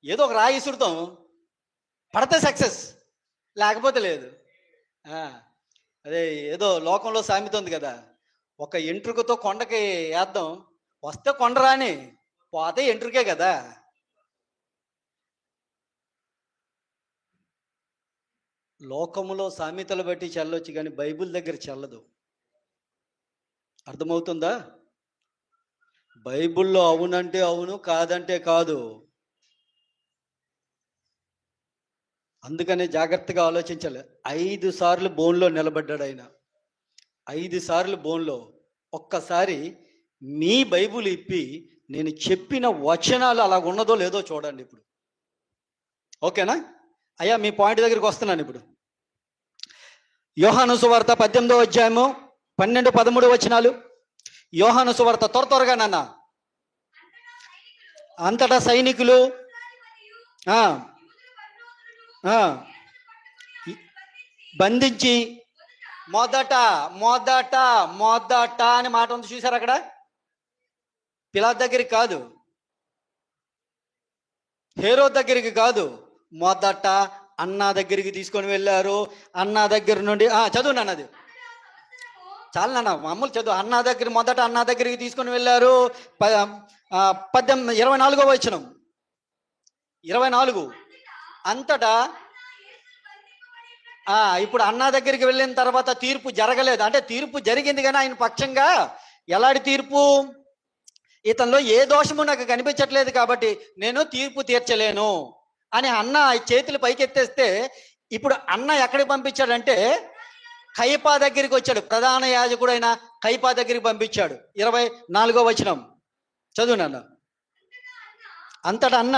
ఏదో ఒక రాయి ఇసురుతాం, పడితే సక్సెస్, లేకపోతే లేదు. అదే ఏదో లోకంలో సామెత ఉంది కదా, ఒక ఎంట్రుకతో కొండకి వేద్దాం, వస్తే కొండ రాని, పోతే ఎంట్రుకే కదా. లోకములో సామెతలు బట్టి చల్లొచ్చు, కానీ బైబిల్ దగ్గర చల్లదు. అర్థమవుతుందా? బైబిల్లో అవునంటే అవును, కాదంటే కాదు. అందుకనే జాగ్రత్తగా ఆలోచించాలి. 5 సార్లు బోన్లో నిలబడ్డాడు ఆయన. 5 సార్లు బోన్లో. ఒక్కసారి మీ బైబిల్ ఇప్పి నేను చెప్పిన వచనాలు అలా ఉన్నదో లేదో చూడండి ఇప్పుడు. ఓకేనా? అయ్యా మీ పాయింట్ దగ్గరికి వస్తున్నాను ఇప్పుడు. యోహాను సువార్త 18వ అధ్యాయము 12-13 వచనాలు. యోహాను సువార్త త్వరగా నాన్న. అంతటా సైనికులు బంధించి మొదట అని మాట ఉంది చూసారు అక్కడ. పిలాతు దగ్గరికి కాదు, హేరోదు దగ్గరికి కాదు, మొదట అన్న దగ్గరికి తీసుకొని వెళ్ళారు. అన్న దగ్గర నుండి చదువు నాన్న, అది చాలా నాన్న, మామూలు చదువు. మొదట అన్న దగ్గరికి తీసుకొని వెళ్ళారు. 24వ వచనం, 24. అంతటా ఇప్పుడు అన్న దగ్గరికి వెళ్ళిన తర్వాత తీర్పు జరగలేదు, అంటే తీర్పు జరిగింది కానీ ఆయన పక్షంగా ఎలాంటి తీర్పు? ఇతనిలో ఏ దోషము నాకు కనిపించట్లేదు కాబట్టి నేను తీర్పు తీర్చలేను అని అన్న చేతులు పైకెత్తేస్తే, ఇప్పుడు అన్న ఎక్కడికి పంపించాడంటే కయపా దగ్గరికి వచ్చాడు. ప్రధాన యాజకుడు అయిన కయపా దగ్గరికి పంపించాడు. 24వ వచనం చదువు నాన్న. అంతటా అన్న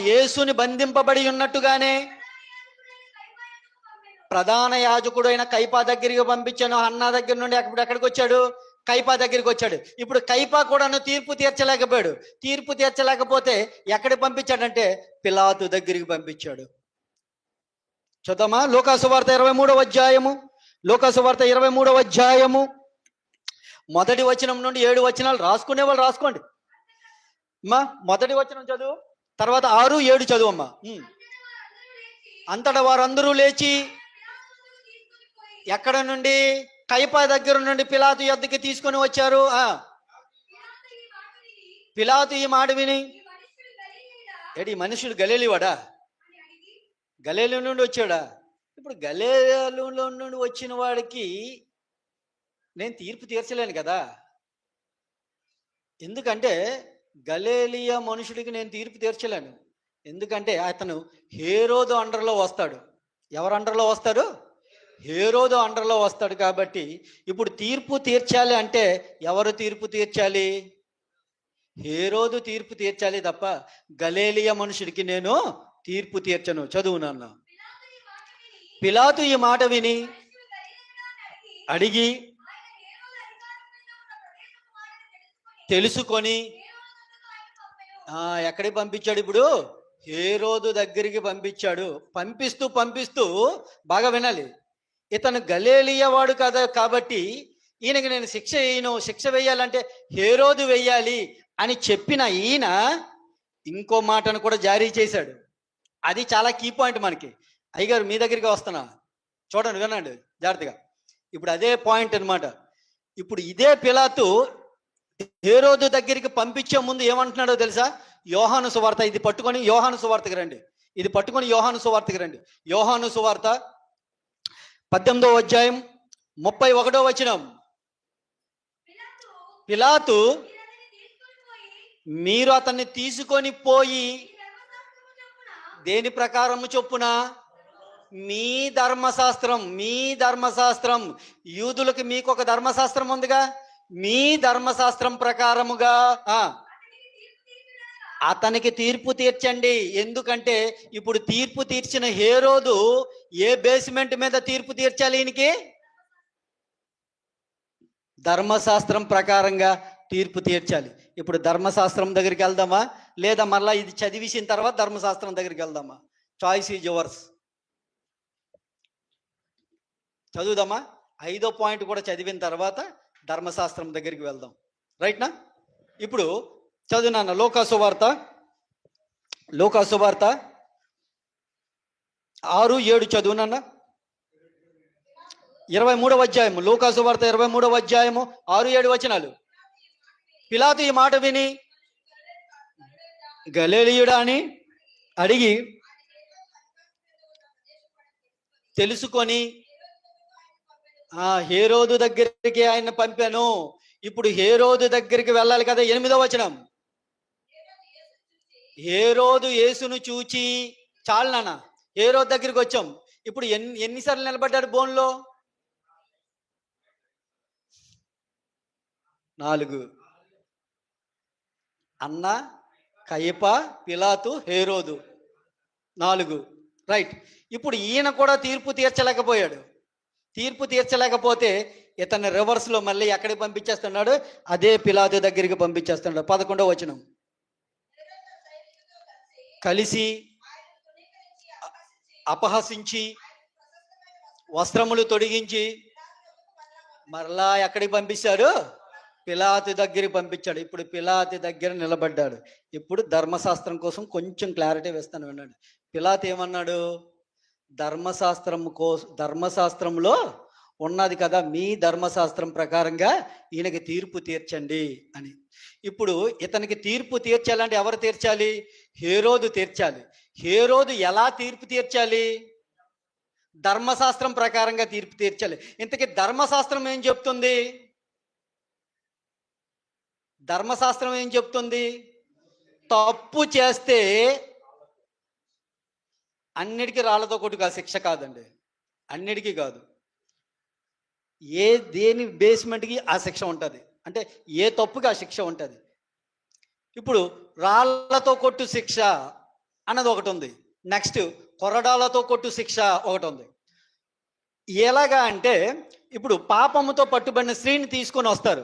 యేసుని బంధింపబడి ఉన్నట్టుగానే ప్రధాన యాజకుడైన కైపా దగ్గరికి పంపించాను. అన్న దగ్గర నుండి ఎక్కడికి వచ్చాడు? కైపా దగ్గరికి వచ్చాడు. ఇప్పుడు కైపా కూడాను తీర్పు తీర్చలేకపోయాడు. తీర్పు తీర్చలేకపోతే ఎక్కడికి పంపించాడంటే పిలాతు దగ్గరికి పంపించాడు. చూద్దామా? లూకాసు వార్త 23వ అధ్యాయము. లూకాసు వార్త 23వ అధ్యాయము మొదటి వచనం నుండి 7 వచనాలు రాసుకునే వాళ్ళు రాసుకోండి అమ్మా. మొదటి వచనం చదువు, తర్వాత 6, 7 చదువు అమ్మా. అంతటా వారందరూ లేచి ఎక్కడ నుండి? కైపా దగ్గర నుండి పిలాతు యొద్దకి తీసుకొని వచ్చారు. పిలాతు ఈ మాట విని, ఏడి మనుషుడు గలీలీవాడా? గలీలీ నుండి వచ్చాడా? ఇప్పుడు గలీలీలో నుండి వచ్చిన వాడికి నేను తీర్పు తీర్చలేను కదా. ఎందుకంటే గలీలియా మనుషుడికి నేను తీర్పు తీర్చలేను. ఎందుకంటే అతను హేరోదు అండర్లో వస్తాడు. ఎవరు అండర్లో వస్తాడు? హేరోదు అండర్లో వస్తాడు. కాబట్టి ఇప్పుడు తీర్పు తీర్చాలి అంటే ఎవరు తీర్పు తీర్చాలి? హేరోదు తీర్పు తీర్చాలి తప్ప గలీలియా మనుషుడికి నేను తీర్పు తీర్చను. చదువు నాన్న. పిలాతు ఈ మాట విని అడిగి తెలుసుకొని ఎక్కడికి పంపించాడు? ఇప్పుడు హేరోదు దగ్గరికి పంపించాడు. పంపిస్తూ బాగా వినాలి, ఇతను గలీలియా వాడు కదా, కాబట్టి ఈయనకి నేను శిక్ష వేయాలంటే హేరోదు వేయాలి అని చెప్పిన ఈయన ఇంకో మాటను కూడా జారీ చేశాడు. అది చాలా కీ పాయింట్ మనకి. అయ్యగారు మీ దగ్గరికి వస్తున్నా, చూడండి, వినండి జాగ్రత్తగా. ఇప్పుడు అదే పాయింట్ అన్నమాట. ఇప్పుడు ఇదే పిలాతు హేరోదు దగ్గరికి పంపించే ముందు ఏమంటున్నాడో తెలుసా? యోహాను సువార్త ఇది పట్టుకొని యోహాను సువార్తకి రండి. యోహాను సువార్తకి రండి. యోహాను సువార్త 18వ అధ్యాయం 31వ వచనం. పిలాతు మీరు అతన్ని తీసుకొని పోయి దేని ప్రకారము చొప్పున? మీ ధర్మశాస్త్రం. యూదులకి మీకు ఒక ధర్మశాస్త్రం ఉందిగా, మీ ధర్మశాస్త్రం ప్రకారముగా అతనికి తీర్పు తీర్చండి. ఎందుకంటే ఇప్పుడు తీర్పు తీర్చిన హేరోదు ఏ బేస్మెంట్ మీద తీర్పు తీర్చాలి? ఈయనకి ధర్మశాస్త్రం ప్రకారంగా తీర్పు తీర్చాలి. ఇప్పుడు ధర్మశాస్త్రం దగ్గరికి వెళ్దామా, లేదా మళ్ళీ ఇది చదివిసిన తర్వాత ధర్మశాస్త్రం దగ్గరికి వెళ్దామా? Choice is yours. చదువుదామా? 5వ పాయింట్ కూడా చదివిన తర్వాత ధర్మశాస్త్రం దగ్గరికి వెళ్దాం. రైట్నా? ఇప్పుడు చదువునాన్న. లూకాసు వార్త 6, 7 చదువునన్న. 23వ అధ్యాయము. లూకాసు వార్త 23వ అధ్యాయము 6, 7 వచనాలు. పిలాతు ఈ మాట విని గలీలీయుడా అని అడిగి తెలుసుకొని హేరోదు దగ్గరికి ఆయన పంపాను. ఇప్పుడు హేరోదు దగ్గరికి వెళ్ళాలి కదా. 8వ వచనం. హేరోదు యేసును చూచి, చాలు నాన్న, హేరోదు దగ్గరికి వచ్చాం. ఇప్పుడు ఎన్నిసార్లు నిలబడ్డాడు బోన్లో? 4. అన్న, కయపా, పిలాతు, హేరోదు 4. రైట్. ఇప్పుడు ఈయన కూడా తీర్పు తీర్చలేకపోయాడు. తీర్పు తీర్చలేకపోతే ఇతను రివర్స్లో మళ్ళీ ఎక్కడికి పంపించేస్తున్నాడు? అదే పిలాతు దగ్గరికి పంపించేస్తున్నాడు. 11వ వచనం. కలిసి అపహసించి వస్త్రములు తొడిగించి మరలా ఎక్కడికి పంపించాడు? పిలాతు దగ్గరికి పంపించాడు. ఇప్పుడు పిలాతు దగ్గర నిలబడ్డాడు. ఇప్పుడు ధర్మశాస్త్రం కోసం కొంచెం క్లారిటీ వేస్తాను, వినండి. పిలాతు ఏమన్నాడు? ధర్మశాస్త్రంలో ఉన్నది కదా, మీ ధర్మశాస్త్రం ప్రకారంగా ఈయనకి తీర్పు తీర్చండి అని. ఇప్పుడు ఇతనికి తీర్పు తీర్చాలంటే ఎవరు తీర్చాలి? హేరోదు తీర్చాలి. హేరోదు ఎలా తీర్పు తీర్చాలి? ధర్మశాస్త్రం ప్రకారంగా తీర్పు తీర్చాలి. ఇంతకీ ధర్మశాస్త్రం ఏం చెప్తుంది? ధర్మశాస్త్రం ఏం చెప్తుంది? తప్పు చేస్తే అన్నిటికీ రాళ్లతో కొట్టుకు శిక్ష కాదండి, అన్నిటికీ కాదు. దేని బేస్మెంట్కి ఆ శిక్ష ఉంటుంది. అంటే ఏ తప్పుకి ఆ శిక్ష ఉంటుంది. ఇప్పుడు రాళ్లతో కొట్టు శిక్ష అన్నది ఒకటి ఉంది. నెక్స్ట్ కొరడాలతో కొట్టు శిక్ష ఒకటి ఉంది. ఎలాగా అంటే ఇప్పుడు పాపముతో పట్టుబడిన స్త్రీని తీసుకొని వస్తారు,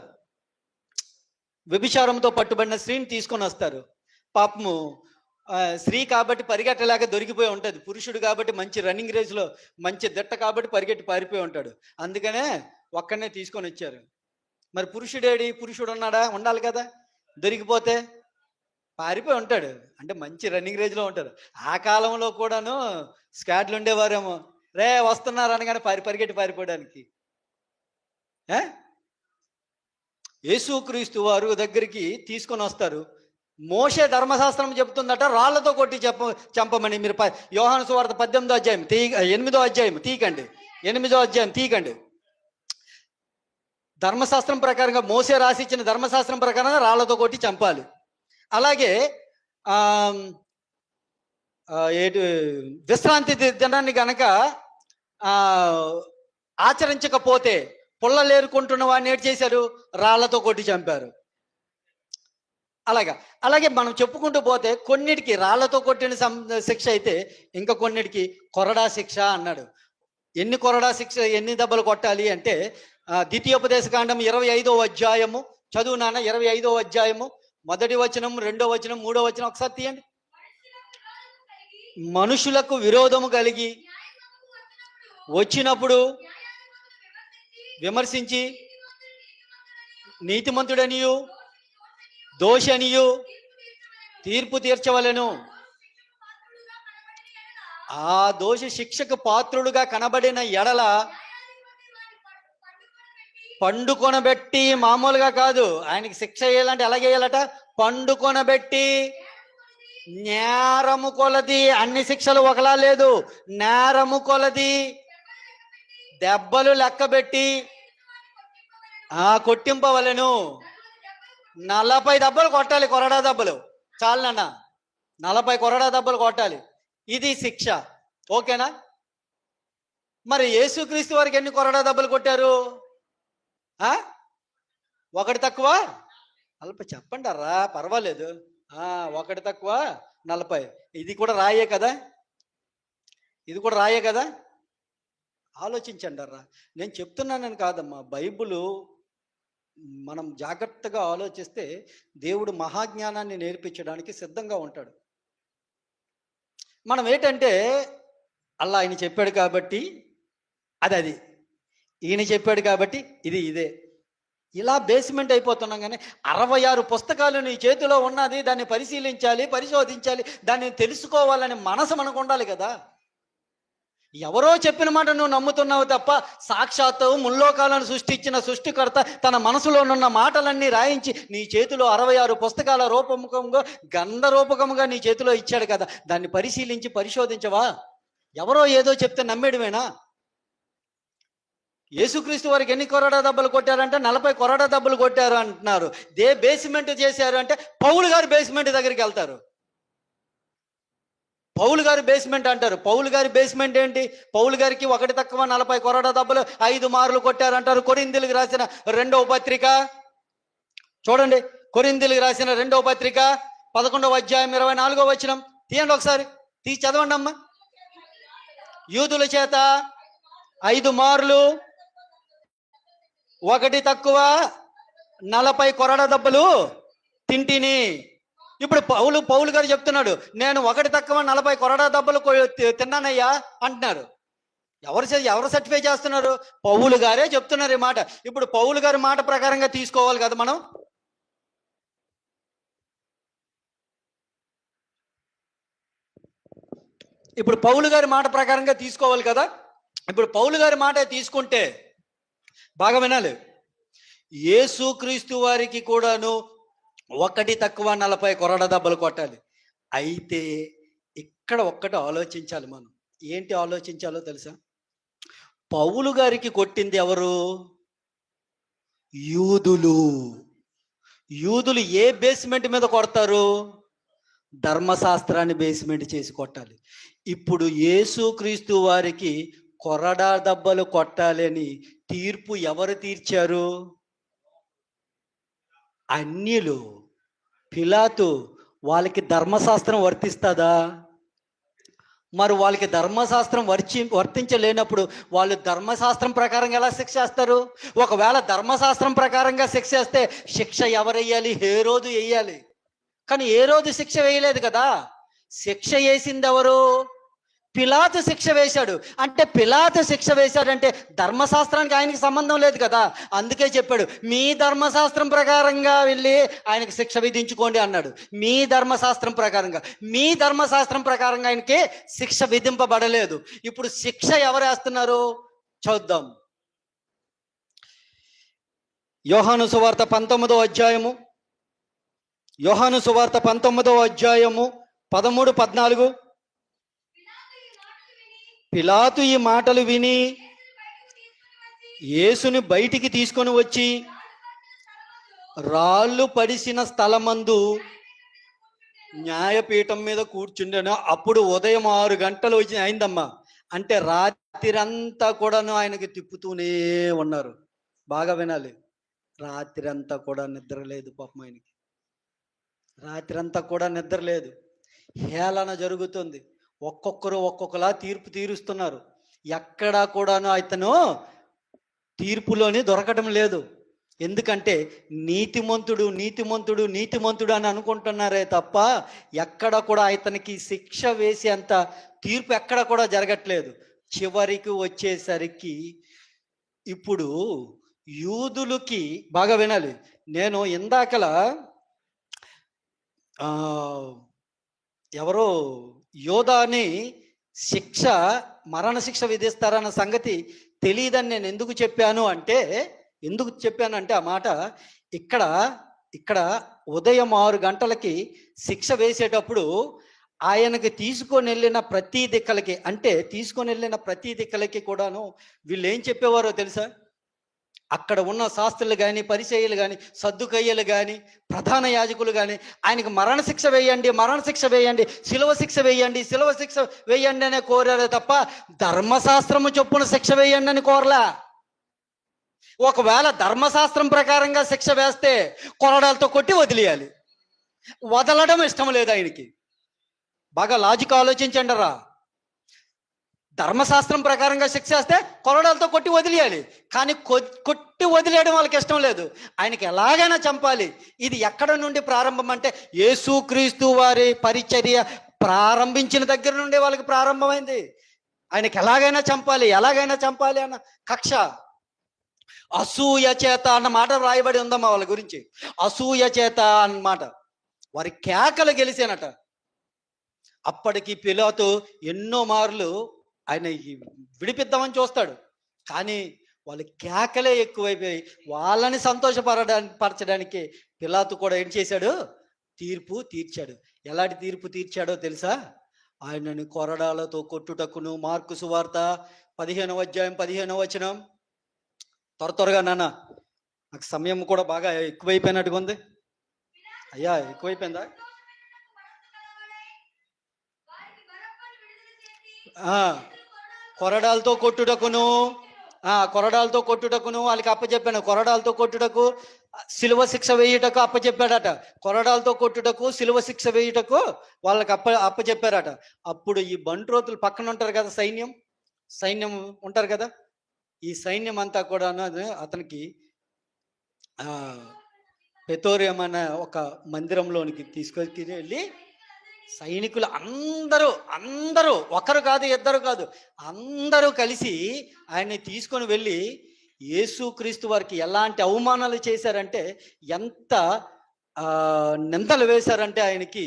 వ్యభిచారంతో పట్టుబడిన స్త్రీని తీసుకొని వస్తారు. పాపము స్త్రీ కాబట్టి పరిగెట్టలేక దొరికిపోయి ఉంటుంది, పురుషుడు కాబట్టి మంచి రన్నింగ్ రేస్లో మంచి దిట్ట కాబట్టి పరిగెట్టి పారిపోయి ఉంటాడు, అందుకనే ఒక్కడనే తీసుకొని వచ్చారు. మరి పురుషుడేడి? పురుషుడు ఉన్నాడా? ఉండాలి కదా. దొరికిపోతే పారిపోయి ఉంటాడు, అంటే మంచి రన్నింగ్ రేజ్లో ఉంటారు. ఆ కాలంలో కూడాను స్క్వాడ్లు ఉండేవారేమో, రే వస్తున్నారు అనగానే పరిగెట్టి పారిపోవడానికి. యేసుక్రీస్తు వారు దగ్గరికి తీసుకొని వస్తారు. మోషే ధర్మశాస్త్రం చెబుతుందట రాళ్లతో కొట్టి చంపమని. మీరు యోహాను సువార్త 18వ అధ్యాయం 8వ అధ్యాయం తీకండి, 8వ అధ్యాయం తీకండి. ధర్మశాస్త్రం ప్రకారంగా మోసే రాసి ఇచ్చిన ధర్మశాస్త్రం ప్రకారంగా రాళ్లతో కొట్టి చంపాలి. అలాగే విశ్రాంతి దినాన్ని గనక ఆచరించకపోతే పుల్లలేరుకుంటున్న వాడిని ఏడు చేశారు? రాళ్లతో కొట్టి చంపారు. అలాగే మనం చెప్పుకుంటూ పోతే కొన్నిటికి రాళ్లతో కొట్టిన శిక్ష అయితే ఇంకా కొన్నిటికి కొరడా శిక్ష అన్నాడు. ఎన్ని కొరడా శిక్ష, ఎన్ని దెబ్బలు కొట్టాలి అంటే ద్వితీయోపదేశకాండం 25వ అధ్యాయము చదువు నాన్న. 25వ అధ్యాయము 1వ వచనం, 2వ వచనం, 3వ వచనం ఒకసారి తీయండి. మనుషులకు విరోధము కలిగి వచ్చినప్పుడు విమర్శించి నీతిమంతుడనియు దోషనియు తీర్పు తీర్చవలెను. ఆ దోషి శిక్షకు పాత్రుడుగా కనబడిన ఎడల పండుకొనబెట్టి, మామూలుగా కాదు, ఆయనకి శిక్ష వేయాలంటే ఎలాగ వేయాలట? పండుకొనబెట్టి నేరము కొలది, అన్ని శిక్షలు ఒకలా లేదు, నేరము కొలది దెబ్బలు లెక్కబెట్టి కొట్టింపవలెను. 40 దెబ్బలు కొట్టాలి, కొరడా దెబ్బలు చాలన్నా, 40 కొరడా దెబ్బలు కొట్టాలి. ఇది శిక్ష. ఓకేనా? మరి యేసుక్రీస్తు వారికి ఎన్ని కొరడా దెబ్బలు కొట్టారు? ఒకటి తక్కువ 40. చెప్పండి రా, పర్వాలేదు. 1 తక్కువ 40. ఇది కూడా రాయే కదా, ఇది కూడా రాయే కదా. ఆలోచించండి రా. నేను చెప్తున్నానని కాదమ్మా, బైబిలు మనం జాగ్రత్తగా ఆలోచిస్తే దేవుడు మహాజ్ఞానాన్ని నేర్పించడానికి సిద్ధంగా ఉంటాడు. మనం ఏంటంటే అలా ఆయన చెప్పాడు కాబట్టి అది, ఈయన చెప్పాడు కాబట్టి ఇదే, ఇలా బేస్మెంట్ అయిపోతున్నాం. కానీ 66 పుస్తకాలు నీ చేతిలో ఉన్నది, దాన్ని పరిశీలించాలి, పరిశోధించాలి, దాన్ని తెలుసుకోవాలని మనసు మనకు ఉండాలి కదా. ఎవరో చెప్పిన మాట నువ్వు నమ్ముతున్నావు తప్ప సాక్షాత్తు ముల్లోకాలను సృష్టించిన సృష్టికర్త తన మనసులోనున్న మాటలన్నీ రాయించి నీ చేతిలో 66 పుస్తకాల రూపముఖంగా గంధ రూపకముగా నీ చేతిలో ఇచ్చాడు కదా, దాన్ని పరిశీలించి పరిశోధించవా? ఎవరో ఏదో చెప్తే నమ్మేయడమేనా? యేసుక్రీస్తు వారికి ఎన్ని కొరడా దెబ్బలు కొట్టారంటే 40 కొరడా దెబ్బలు కొట్టారు అంటున్నారు. బేస్మెంట్ చేశారు అంటే పౌలు గారు బేస్మెంట్ దగ్గరికి వెళ్తారు. పౌలు గారి బేస్మెంట్ అంటారు. పౌలు గారి బేస్మెంట్ ఏంటి? పౌలు గారికి 1 తక్కువ 40 కొరడా దెబ్బలు 5 మార్లు కొట్టారంటారు. కొరింథీయులకు రాసిన 2వ పత్రిక చూడండి. కొరింథీయులకు రాసిన 2వ పత్రిక 11వ అధ్యాయం 24వ వచనం తీయండి ఒకసారి, చదవండి అమ్మా. యూదుల చేత 5 మార్లు 1 తక్కువ 40 కొరడా దెబ్బలు తింటిని. ఇప్పుడు పౌలు గారు చెప్తున్నాడు, నేను 1 తక్కువ 40 కొరడా దెబ్బలు తిన్నానయ్యా అంటున్నారు. ఎవరు సర్టిఫై చేస్తున్నారు? పౌలు గారే చెప్తున్నారు ఈ మాట. ఇప్పుడు పౌలు గారి మాట ప్రకారంగా తీసుకోవాలి కదా మనం. ఇప్పుడు పౌలు గారి మాట ప్రకారంగా తీసుకోవాలి కదా. ఇప్పుడు పౌలు గారి మాట తీసుకుంటే బాగా వినాలి. యేసుక్రీస్తు వారికి కూడాను 1 తక్కువ 40 కొరడా దెబ్బలు కొట్టాలి. అయితే ఇక్కడ ఒక్కటి ఆలోచించాలి మనం. ఏంటి ఆలోచించాలో తెలుసా? పౌలు గారికి కొట్టింది ఎవరు? యూదులు. యూదులు ఏ బేస్మెంట్ మీద కొడతారు? ధర్మశాస్త్రాన్ని బేస్మెంట్ చేసి కొట్టాలి. ఇప్పుడు యేసుక్రీస్తు వారికి కొరడా దెబ్బలు కొట్టాలని తీర్పు ఎవరు తీర్చారు? అన్యులు, పిలాతు, వాళ్ళకి ధర్మశాస్త్రం వర్తిస్తుందా? మరి వాళ్ళకి ధర్మశాస్త్రం వర్తించలేనప్పుడు వాళ్ళు ధర్మశాస్త్రం ప్రకారంగా ఎలా శిక్ష వేస్తారు? ఒకవేళ ధర్మశాస్త్రం ప్రకారంగా శిక్ష వేస్తే శిక్ష ఎవరు వేయాలి? హేరోదు వేయాలి. కానీ ఏ రోజు శిక్ష వేయలేదు కదా. శిక్ష వేసింది ఎవరు? పిలాతు శిక్ష వేశాడు. అంటే పిలాతు శిక్ష వేశాడంటే ధర్మశాస్త్రానికి ఆయనకి సంబంధం లేదు కదా. అందుకే చెప్పాడు, మీ ధర్మశాస్త్రం ప్రకారంగా వెళ్ళి ఆయనకి శిక్ష విధించుకోండి అన్నాడు. మీ ధర్మశాస్త్రం ప్రకారంగా, మీ ధర్మశాస్త్రం ప్రకారంగా ఆయనకి శిక్ష విధింపబడలేదు. ఇప్పుడు శిక్ష ఎవరు వేస్తున్నారు చూద్దాం. యోహాను సువార్త 19వ అధ్యాయము, యోహాను సువార్త 19వ అధ్యాయము 13, 14. పిలాతు ఈ మాటలు విని యేసుని బయటికి తీసుకొని వచ్చి రాళ్ళు పడిసిన స్థలమందు న్యాయపీఠం మీద కూర్చుండెను. అప్పుడు ఉదయం 6 గంటలు అయిందమ్మా. అంటే రాత్రిరంతా కూడాను ఆయనకి తిప్పుతూనే ఉన్నారు. బాగా వినాలి, రాత్రి అంతా కూడా నిద్ర లేదు పాపం ఆయనకి. రాత్రంతా కూడా నిద్ర లేదు. హేళన జరుగుతుంది. ఒక్కొక్కరు ఒక్కొక్కలా తీర్పు తీరుస్తున్నారు. ఎక్కడా కూడాను అతను తీర్పులోని దొరకటం లేదు. ఎందుకంటే నీతిమంతుడు నీతిమంతుడు నీతిమంతుడు అని అనుకుంటున్నారే తప్ప ఎక్కడ కూడా అతనికి శిక్ష వేసేంత తీర్పు ఎక్కడ కూడా జరగట్లేదు. చివరికి వచ్చేసరికి ఇప్పుడు యూదులకి, బాగా వినాలి, నేను ఇందాకల ఎవరో యోధాని శిక్ష, మరణ శిక్ష విధిస్తారన్న సంగతి తెలియదని నేను ఎందుకు చెప్పాను అంటే ఆ మాట ఇక్కడ ఉదయం 6 గంటలకి శిక్ష వేసేటప్పుడు ఆయనకి తీసుకొని వెళ్ళిన ప్రతి దిక్కలకి కూడాను వీళ్ళు ఏం చెప్పేవారో తెలుసా? అక్కడ ఉన్న శాస్త్రులు కానీ, పరిసయ్యులు కానీ, సద్దుకయ్యలు కానీ, ప్రధాన యాజకులు కానీ ఆయనకు మరణ శిక్ష వేయండి, మరణ శిక్ష వేయండి, శిలువ శిక్ష వేయండి, శిలువ శిక్ష వేయండి అనే కోరారే తప్ప ధర్మశాస్త్రము చొప్పున శిక్ష వేయండి అని కోరలా. ఒకవేళ ధర్మశాస్త్రం ప్రకారంగా శిక్ష వేస్తే కొరడాలతో కొట్టి వదిలేయాలి. వదలడం ఇష్టం లేదు ఆయనకి. బాగా లాజిక్ ఆలోచించండి రా. ధర్మశాస్త్రం ప్రకారంగా శిక్ష వేస్తే కొరడాలతో కొట్టి వదిలేయాలి. కానీ కొట్టి వదిలేయడం వాళ్ళకి ఇష్టం లేదు. ఆయనకి ఎలాగైనా చంపాలి. ఇది ఎక్కడ నుండి ప్రారంభం అంటే యేసుక్రీస్తు వారి పరిచర్య ప్రారంభించిన దగ్గర నుండి వాళ్ళకి ప్రారంభమైంది. ఆయనకి ఎలాగైనా చంపాలి అన్న కక్ష. అసూయ చేత అన్న మాట రాయబడి ఉందమ్మా వాళ్ళ గురించి. అసూయ చేత అన్నమాట. వారి కేకలు గెలిచానట. అప్పటికి పిలాతు ఎన్నో మార్లు ఆయన విడిపిద్దామని చూస్తాడు. కానీ వాళ్ళ కేకలే ఎక్కువైపోయి వాళ్ళని సంతోషపరచడానికి పిలాతు కూడా ఏం చేశాడు? తీర్పు తీర్చాడు. ఎలాంటి తీర్పు తీర్చాడో తెలుసా? ఆయనని కొరడాలతో కొట్టుటకును. మార్కు సువార్త 15వ అధ్యాయం 15వ వచనం. త్వరగా నాన్న, నాకు సమయం కూడా బాగా ఎక్కువైపోయినట్టుగా ఉంది. అయ్యా ఎక్కువైపోయిందా? కొరడాలతో కొట్టుటకును వాళ్ళకి అప్పచెప్పాను. కొరడాలతో కొట్టుటకు, శిలువ శిక్ష వేయుటకు అప్పచెప్పాడట. కొరడాలతో కొట్టుటకు, శిలువ శిక్ష వేయుటకు వాళ్ళకి అప్పచెప్పారట. అప్పుడు ఈ బంట్రోతులు పక్కన ఉంటారు కదా, సైన్యం ఉంటారు కదా, ఈ సైన్యం అంతా కూడా అతనికి పెతోరియం అనే ఒక మందిరంలోనికి తీసుకొని వెళ్ళి సైనికులు అందరూ ఒకరు కాదు, ఇద్దరు కాదు, అందరూ కలిసి ఆయన్ని తీసుకొని వెళ్ళి యేసుక్రీస్తు వారికి ఎలాంటి అవమానాలు చేశారంటే, ఎంత నిందలు వేశారంటే ఆయనకి,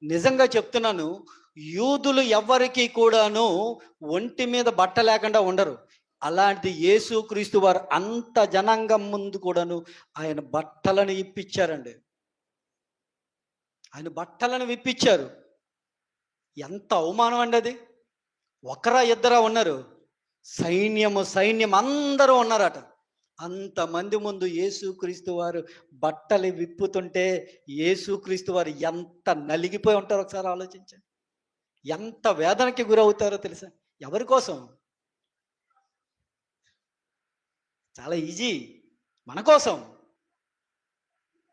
నిజంగా చెప్తున్నాను, యూదులు ఎవ్వరికి కూడాను ఒంటి మీద బట్ట లేకుండా ఉండరు. అలాంటి యేసుక్రీస్తు వారు అంత జనాంగం ముందు కూడాను ఆయన బట్టలను ఇప్పించారండి. ఆయన బట్టలను విప్పించారు. ఎంత అవమానం అండి అది. ఒకరా ఇద్దరా ఉన్నారు, సైన్యం అందరూ ఉన్నారట. అంతమంది ముందు యేసుక్రీస్తు వారు బట్టలు విప్పుతుంటే యేసుక్రీస్తు వారు ఎంత నలిగిపోయి ఉంటారో ఒకసారి ఆలోచించండి. ఎంత వేదనకి గురవుతారో తెలుసా? ఎవరి కోసం? చాలా ఈజీ, మన కోసం.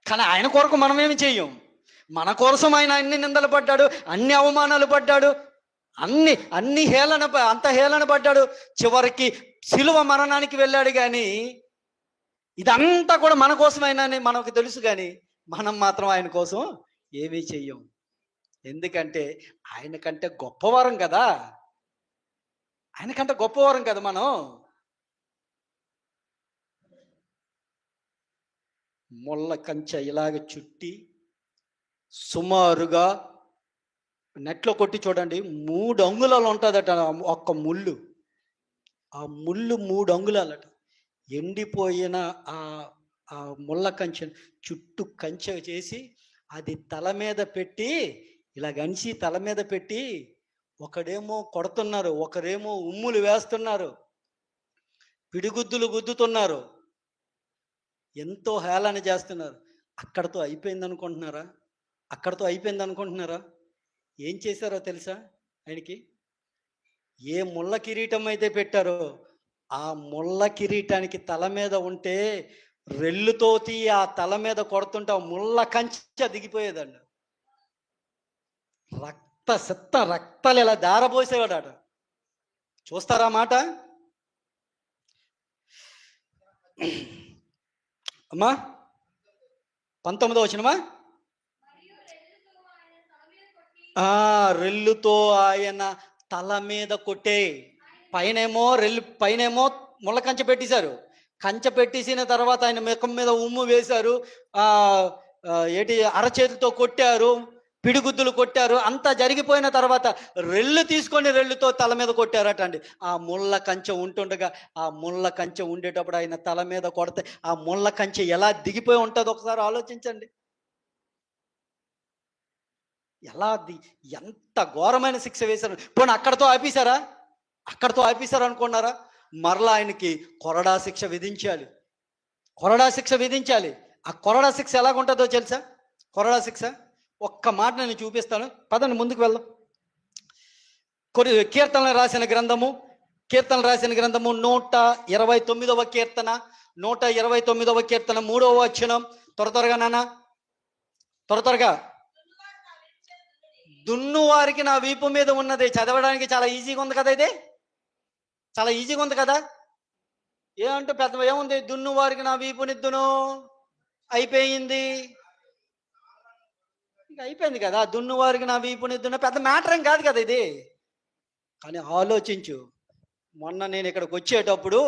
కానీ ఆయన కొరకు మనమేమి చెయ్యం. మన కోసం ఆయన అన్ని నిందలు పడ్డాడు, అన్ని అవమానాలు పడ్డాడు, అన్ని అంత హేళన పడ్డాడు, చివరికి శిలువ మరణానికి వెళ్ళాడు. కానీ ఇదంతా కూడా మన కోసమైనా మనకు తెలుసు, కానీ మనం మాత్రం ఆయన కోసం ఏమీ చెయ్యం. ఎందుకంటే ఆయన కంటే గొప్పవారం కదా, ఆయనకంటే గొప్పవారం కదా మనం. ముళ్ళ కంచె ఇలాగ చుట్టి సుమారుగా నెట్లో కొట్టి చూడండి, 3 అంగుళాలు ఉంటుందట ఒక్క ముళ్ళు. ఆ ముళ్ళు 3 అంగుళాలట. ఎండిపోయిన ఆ ముళ్ళ కంచె చుట్టూ కంచె చేసి అది తల మీద పెట్టి ఇలా గంచి తల మీద పెట్టి ఒకడేమో కొడుతున్నారు, ఒకరేమో ఉమ్ములు వేస్తున్నారు, పిడిగుద్దులు గుద్దుతున్నారు, ఎంతో హేళన చేస్తున్నారు. అక్కడతో అయిపోయింది అనుకుంటున్నారా? అక్కడతో అయిపోయింది అనుకుంటున్నారా? ఏం చేశారో తెలుసా? ఆయనకి ఏ ముళ్ళ కిరీటం అయితే పెట్టారో ఆ ముళ్ళ కిరీటానికి తల మీద ఉంటే రెల్లుతో ఆ తల మీద కొడుతుంటే ఆ ముళ్ళ కంచె దిగిపోయేదండి. రక్తాలు ఇలా దారపోసేవాడట. చూస్తారా మాట? అమ్మా 19వ వచనమా? రెల్లుతో ఆయన తల మీద కొట్టే. పైనేమో ముళ్ళ కంచె పెట్టేశారు. కంచె పెట్టేసిన తర్వాత ఆయన ముఖం మీద ఉమ్ము వేశారు, అరచేతితో కొట్టారు, పిడిగుద్దులు కొట్టారు. అంతా జరిగిపోయిన తర్వాత రెల్లుతో తల మీద కొట్టారట అండి. ఆ ముళ్ళ కంచె ఉంటుండగా, ఆ ముళ్ళ కంచె ఉండేటప్పుడు ఆయన తల మీద కొడితే ఆ ముళ్ళ కంచె ఎలా దిగిపోయి ఉంటుందో ఒకసారి ఆలోచించండి. ఎంత ఘోరమైన శిక్ష వేశారు. పోనీ అక్కడతో ఆపేశారు అనుకున్నారా? మరలా ఆయనకి కొరడా శిక్ష విధించాలి. ఆ కొరడా శిక్ష ఎలాగుంటుందో తెలుసా? కొరడా శిక్ష ఒక్క మాట నేను చూపిస్తాను, పదండి ముందుకు వెళ్దాం. కీర్తనలు రాసిన గ్రంథము 129వ కీర్తన 129వ కీర్తన 3వ వచనం. త్వరగా నాన్న, త్వరగా. దున్ను వారికి నా వీపు మీద ఉన్నది. చదవడానికి చాలా ఈజీగా ఉంది కదా, ఇది చాలా ఈజీగా ఉంది కదా. ఏమంటే పెద్ద ఏముంది? దున్ను వారికి నా వీపు నిద్దును, అయిపోయింది, అయిపోయింది కదా. దున్ను వారికి నా వీపు నిద్దును పెద్ద మ్యాటర్ ఏం కాదు కదా ఇది. కానీ ఆలోచించు, మొన్న నేను ఇక్కడికి వచ్చేటప్పుడు,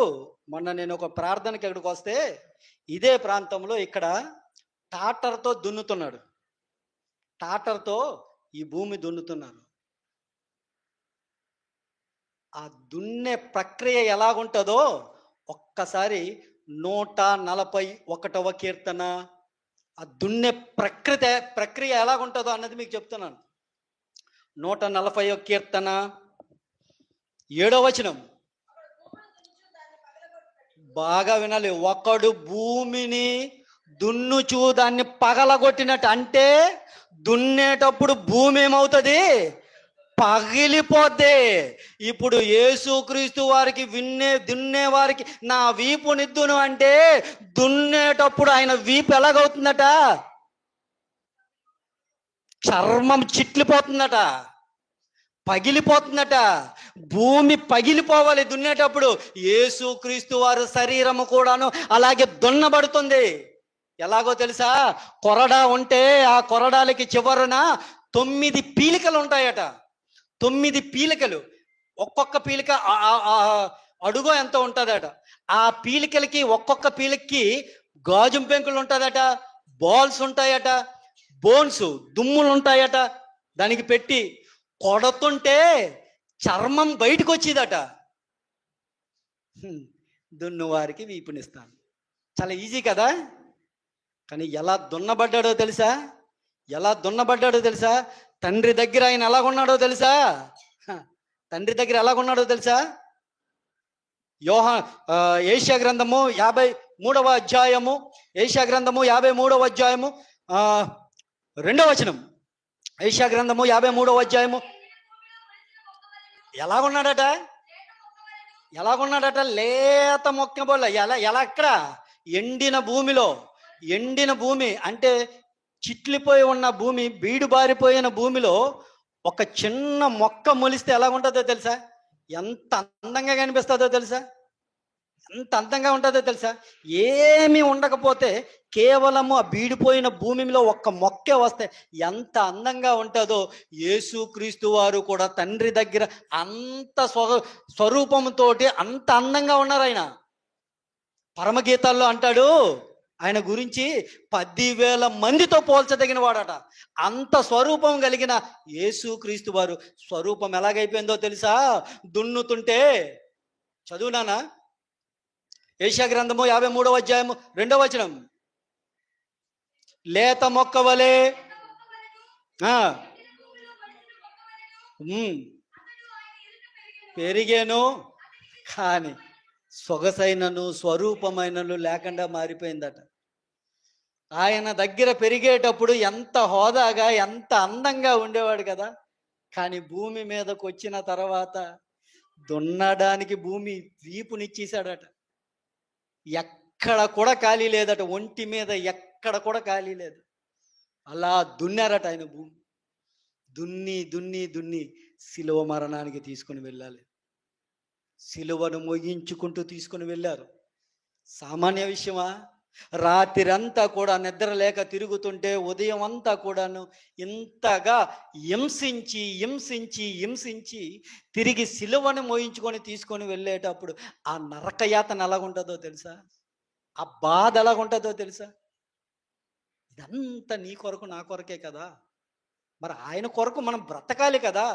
నేను ఒక ప్రార్థనకి ఇక్కడికి వస్తే ఇదే ప్రాంతంలో ఇక్కడ టాటర్తో దున్నుతున్నాడు. టాటర్తో ఈ భూమి దున్నుతున్నారు. ఆ దున్నే ప్రక్రియ ఎలాగుంటుందో ఒక్కసారి 141వ కీర్తన, ఆ దున్నే ప్రక్రియ ఎలాగుంటుందో అన్నది మీకు చెప్తున్నాను. 140వ కీర్తన 7వ వచనం బాగా వినాలి. ఒకడు భూమిని దున్నుచు దాన్ని పగలగొట్టినట్టు. అంటే దున్నేటప్పుడు భూమి ఏమవుతుంది? పగిలిపోద్ది. ఇప్పుడు యేసుక్రీస్తు వారికి దున్నే వారికి నా వీపు నిద్దును అంటే దున్నేటప్పుడు ఆయన వీపు ఎలాగవుతుందట? చర్మం చిట్లిపోతుందట, పగిలిపోతుందట. భూమి పగిలిపోవాలి దున్నేటప్పుడు. యేసుక్రీస్తు వారి శరీరము కూడాను అలాగే దున్నబడుతుంది. ఎలాగో తెలుసా? కొరడా ఉంటే ఆ కొరడాలకి చివరన 9 పీలికలు ఉంటాయట. 9 పీలికలు, ఒక్కొక్క పీలిక అడుగు ఎంత ఉంటుందట. ఆ పీలికలకి ఒక్కొక్క పీలికకి గాజుం పెంకులు ఉంటుందట, బాల్స్ ఉంటాయట, బోన్స్ దుమ్ములు ఉంటాయట. దానికి పెట్టి కొడుతుంటే చర్మం బయటకు వచ్చేదట. దున్ను వారికి వీపునిస్తాను. చాలా ఈజీ కదా. కానీ ఎలా దున్నబడ్డాడో తెలుసా? తండ్రి దగ్గర ఆయన ఎలాగున్నాడో తెలుసా? ఏషియా గ్రంథము 53వ అధ్యాయము 53వ అధ్యాయము 2వ వచనం. ఏషియా గ్రంథము 53వ అధ్యాయము ఎలాగున్నాడట? లేత మొక్క బోళ్ళ. ఎలా ఎక్కడ? ఎండిన భూమిలో ఎండిన భూమి అంటే చిట్లిపోయి ఉన్న భూమి, బీడు బారిపోయిన భూమిలో ఒక చిన్న మొక్క మొలిస్తే ఎలా ఉంటుందో తెలుసా? ఎంత అందంగా కనిపిస్తుందో తెలుసా? ఎంత అందంగా ఉంటుందో తెలుసా? ఏమీ ఉండకపోతే కేవలము ఆ బీడిపోయిన భూమిలో ఒక్క మొక్కే వస్తే ఎంత అందంగా ఉంటుందో, యేసుక్రీస్తు వారు కూడా తండ్రి దగ్గర అంత స్వరూపంతో అంత అందంగా ఉన్నారు. ఆయన పరమగీతాల్లో అంటాడు ఆయన గురించి 10,000 మందితో పోల్చదగిన వాడట. అంత స్వరూపం కలిగిన యేసుక్రీస్తు వారు స్వరూపం ఎలాగైపోయిందో తెలుసా? దున్నుతుంటే, చదువునానా, యెషయా గ్రంథము 53వ అధ్యాయము 2వ వచనం, లేత మొక్క వలె పెరిగాను, కానీ సొగసైనను స్వరూపమైనను లేకుండా మారిపోయిందట. ఆయన దగ్గర పెరిగేటప్పుడు ఎంత హోదాగా ఎంత అందంగా ఉండేవాడు కదా, కానీ భూమి మీదకు వచ్చిన తర్వాత దున్నడానికి భూమి వీపునిచ్చేశాడట. ఎక్కడ కూడా ఖాళీ లేదట, ఒంటి మీద ఎక్కడ కూడా ఖాళీ లేదు. అలా దున్నారట ఆయన భూమి. దున్ని దున్ని దున్ని శిలువ మరణానికి తీసుకుని వెళ్ళాలి. శిలువను మోగించుకుంటూ తీసుకుని వెళ్ళారు. సామాన్య విషయమా? రాత్రంతా కూడా నిద్ర లేక తిరుగుతుంటే ఉదయం అంతా కూడాను ఇంతగా హింసించి హింసించి హింసించి తిరిగి శిలువను మోయించుకొని తీసుకొని వెళ్ళేటప్పుడు ఆ నరకయాతన ఎలాగుంటుందో తెలుసా? ఆ బాధ ఎలాగుంటుందో తెలుసా? ఇదంతా నీ కొరకు నా కొరకే కదా, మరి ఆయన కొరకు మనం బ్రతకాలి కదా,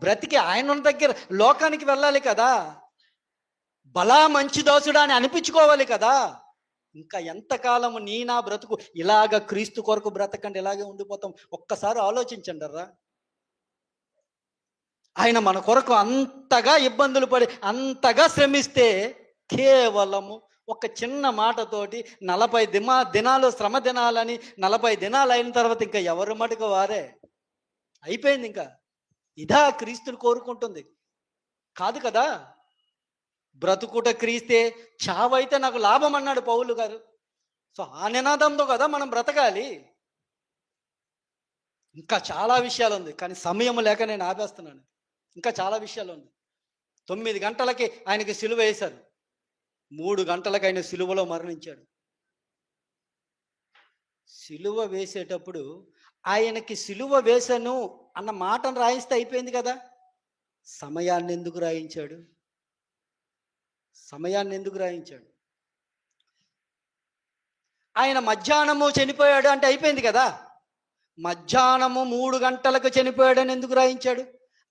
బ్రతికి ఆయన దగ్గర లోకానికి వెళ్ళాలి కదా, బలా మంచి దాసుడా అని అనిపించుకోవాలి కదా. ఇంకా ఎంతకాలము నీ నా బ్రతుకు ఇలాగ క్రీస్తు కొరకు బ్రతకండి, ఇలాగే ఉండిపోతాం? ఒక్కసారి ఆలోచించండి రా. ఆయన మన కొరకు అంతగా ఇబ్బందులు పడి అంతగా శ్రమిస్తే కేవలము ఒక చిన్న మాటతోటి 40 దినాలు శ్రమ దినాలని 40 దినాలు అయిన తర్వాత ఇంకా ఎవరు మటుకు వారే అయిపోయింది. ఇంకా ఇదా క్రీస్తుని కోరుకుంటుంది? కాదు కదా. బ్రతుకుట క్రీస్తే, చావైతే నాకు లాభం అన్నాడు పౌలు గారు. సో ఆ నినాదంతో కదా మనం బ్రతకాలి. ఇంకా చాలా విషయాలు ఉంది, కానీ సమయం లేక నేను ఆపేస్తున్నాను. ఇంకా చాలా విషయాలు ఉంది. 9 గంటలకి ఆయనకి సిలువ వేశారు, 3 గంటలకు ఆయన సిలువలో మరణించాడు. సిలువ వేసేటప్పుడు ఆయనకి సిలువ వేశాను అన్న మాటను రాయిస్తే అయిపోయింది కదా. సమయాన్ని ఎందుకు రాయించాడు? సమయాన్ని ఎందుకు రాయించాడు? ఆయన మధ్యాహ్నము చనిపోయాడు అంటే అయిపోయింది కదా. మధ్యాహ్నము 3 గంటలకు చనిపోయాడని ఎందుకు రాయించాడు?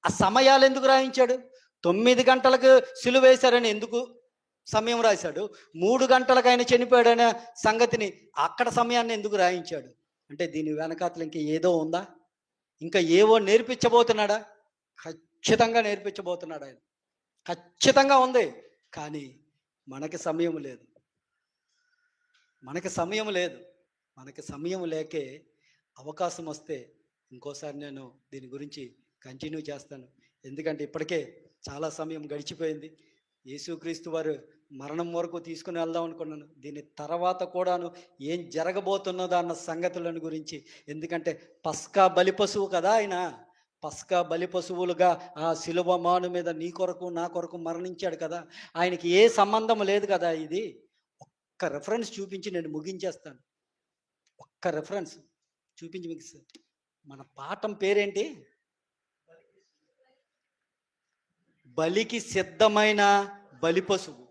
ఆ సమయాలు ఎందుకు రాయించాడు? 9 గంటలకు సిలువ వేశారని ఎందుకు సమయం రాశాడు? 3 గంటలకు ఆయన చనిపోయాడనే సంగతిని అక్కడ సమయాన్ని ఎందుకు రాయించాడు? అంటే దీని వెనకాతలు ఇంకా ఏదో ఉందా? ఇంకా ఏవో నేర్పించబోతున్నాడా? ఖచ్చితంగా నేర్పించబోతున్నాడు ఆయన, ఖచ్చితంగా ఉంది. కానీ మనకి సమయం లేదు, మనకి సమయం లేదు. మనకి సమయం లేకే అవకాశం వస్తే ఇంకోసారి నేను దీని గురించి కంటిన్యూ చేస్తాను. ఎందుకంటే ఇప్పటికే చాలా సమయం గడిచిపోయింది. యేసుక్రీస్తు వారు మరణం వరకు తీసుకుని వెళ్దాం అనుకున్నాను. దీని తర్వాత కూడాను ఏం జరగబోతున్నదో అన్న సంగతులను గురించి, ఎందుకంటే పస్కా బలి పశువు కదా ఆయన. పస్కా బలి పశువులుగా ఆ శిలువ మాను మీద నీ కొరకు నా కొరకు మరణించాడు కదా. ఆయనకి ఏ సంబంధం లేదు కదా. ఇది ఒక్క రెఫరెన్స్ చూపించి నేను ముగించేస్తాను. ఒక్క రెఫరెన్స్ చూపించి మీకు. మన పాఠం పేరేంటి? బలికి సిద్ధమైన బలి పశువు.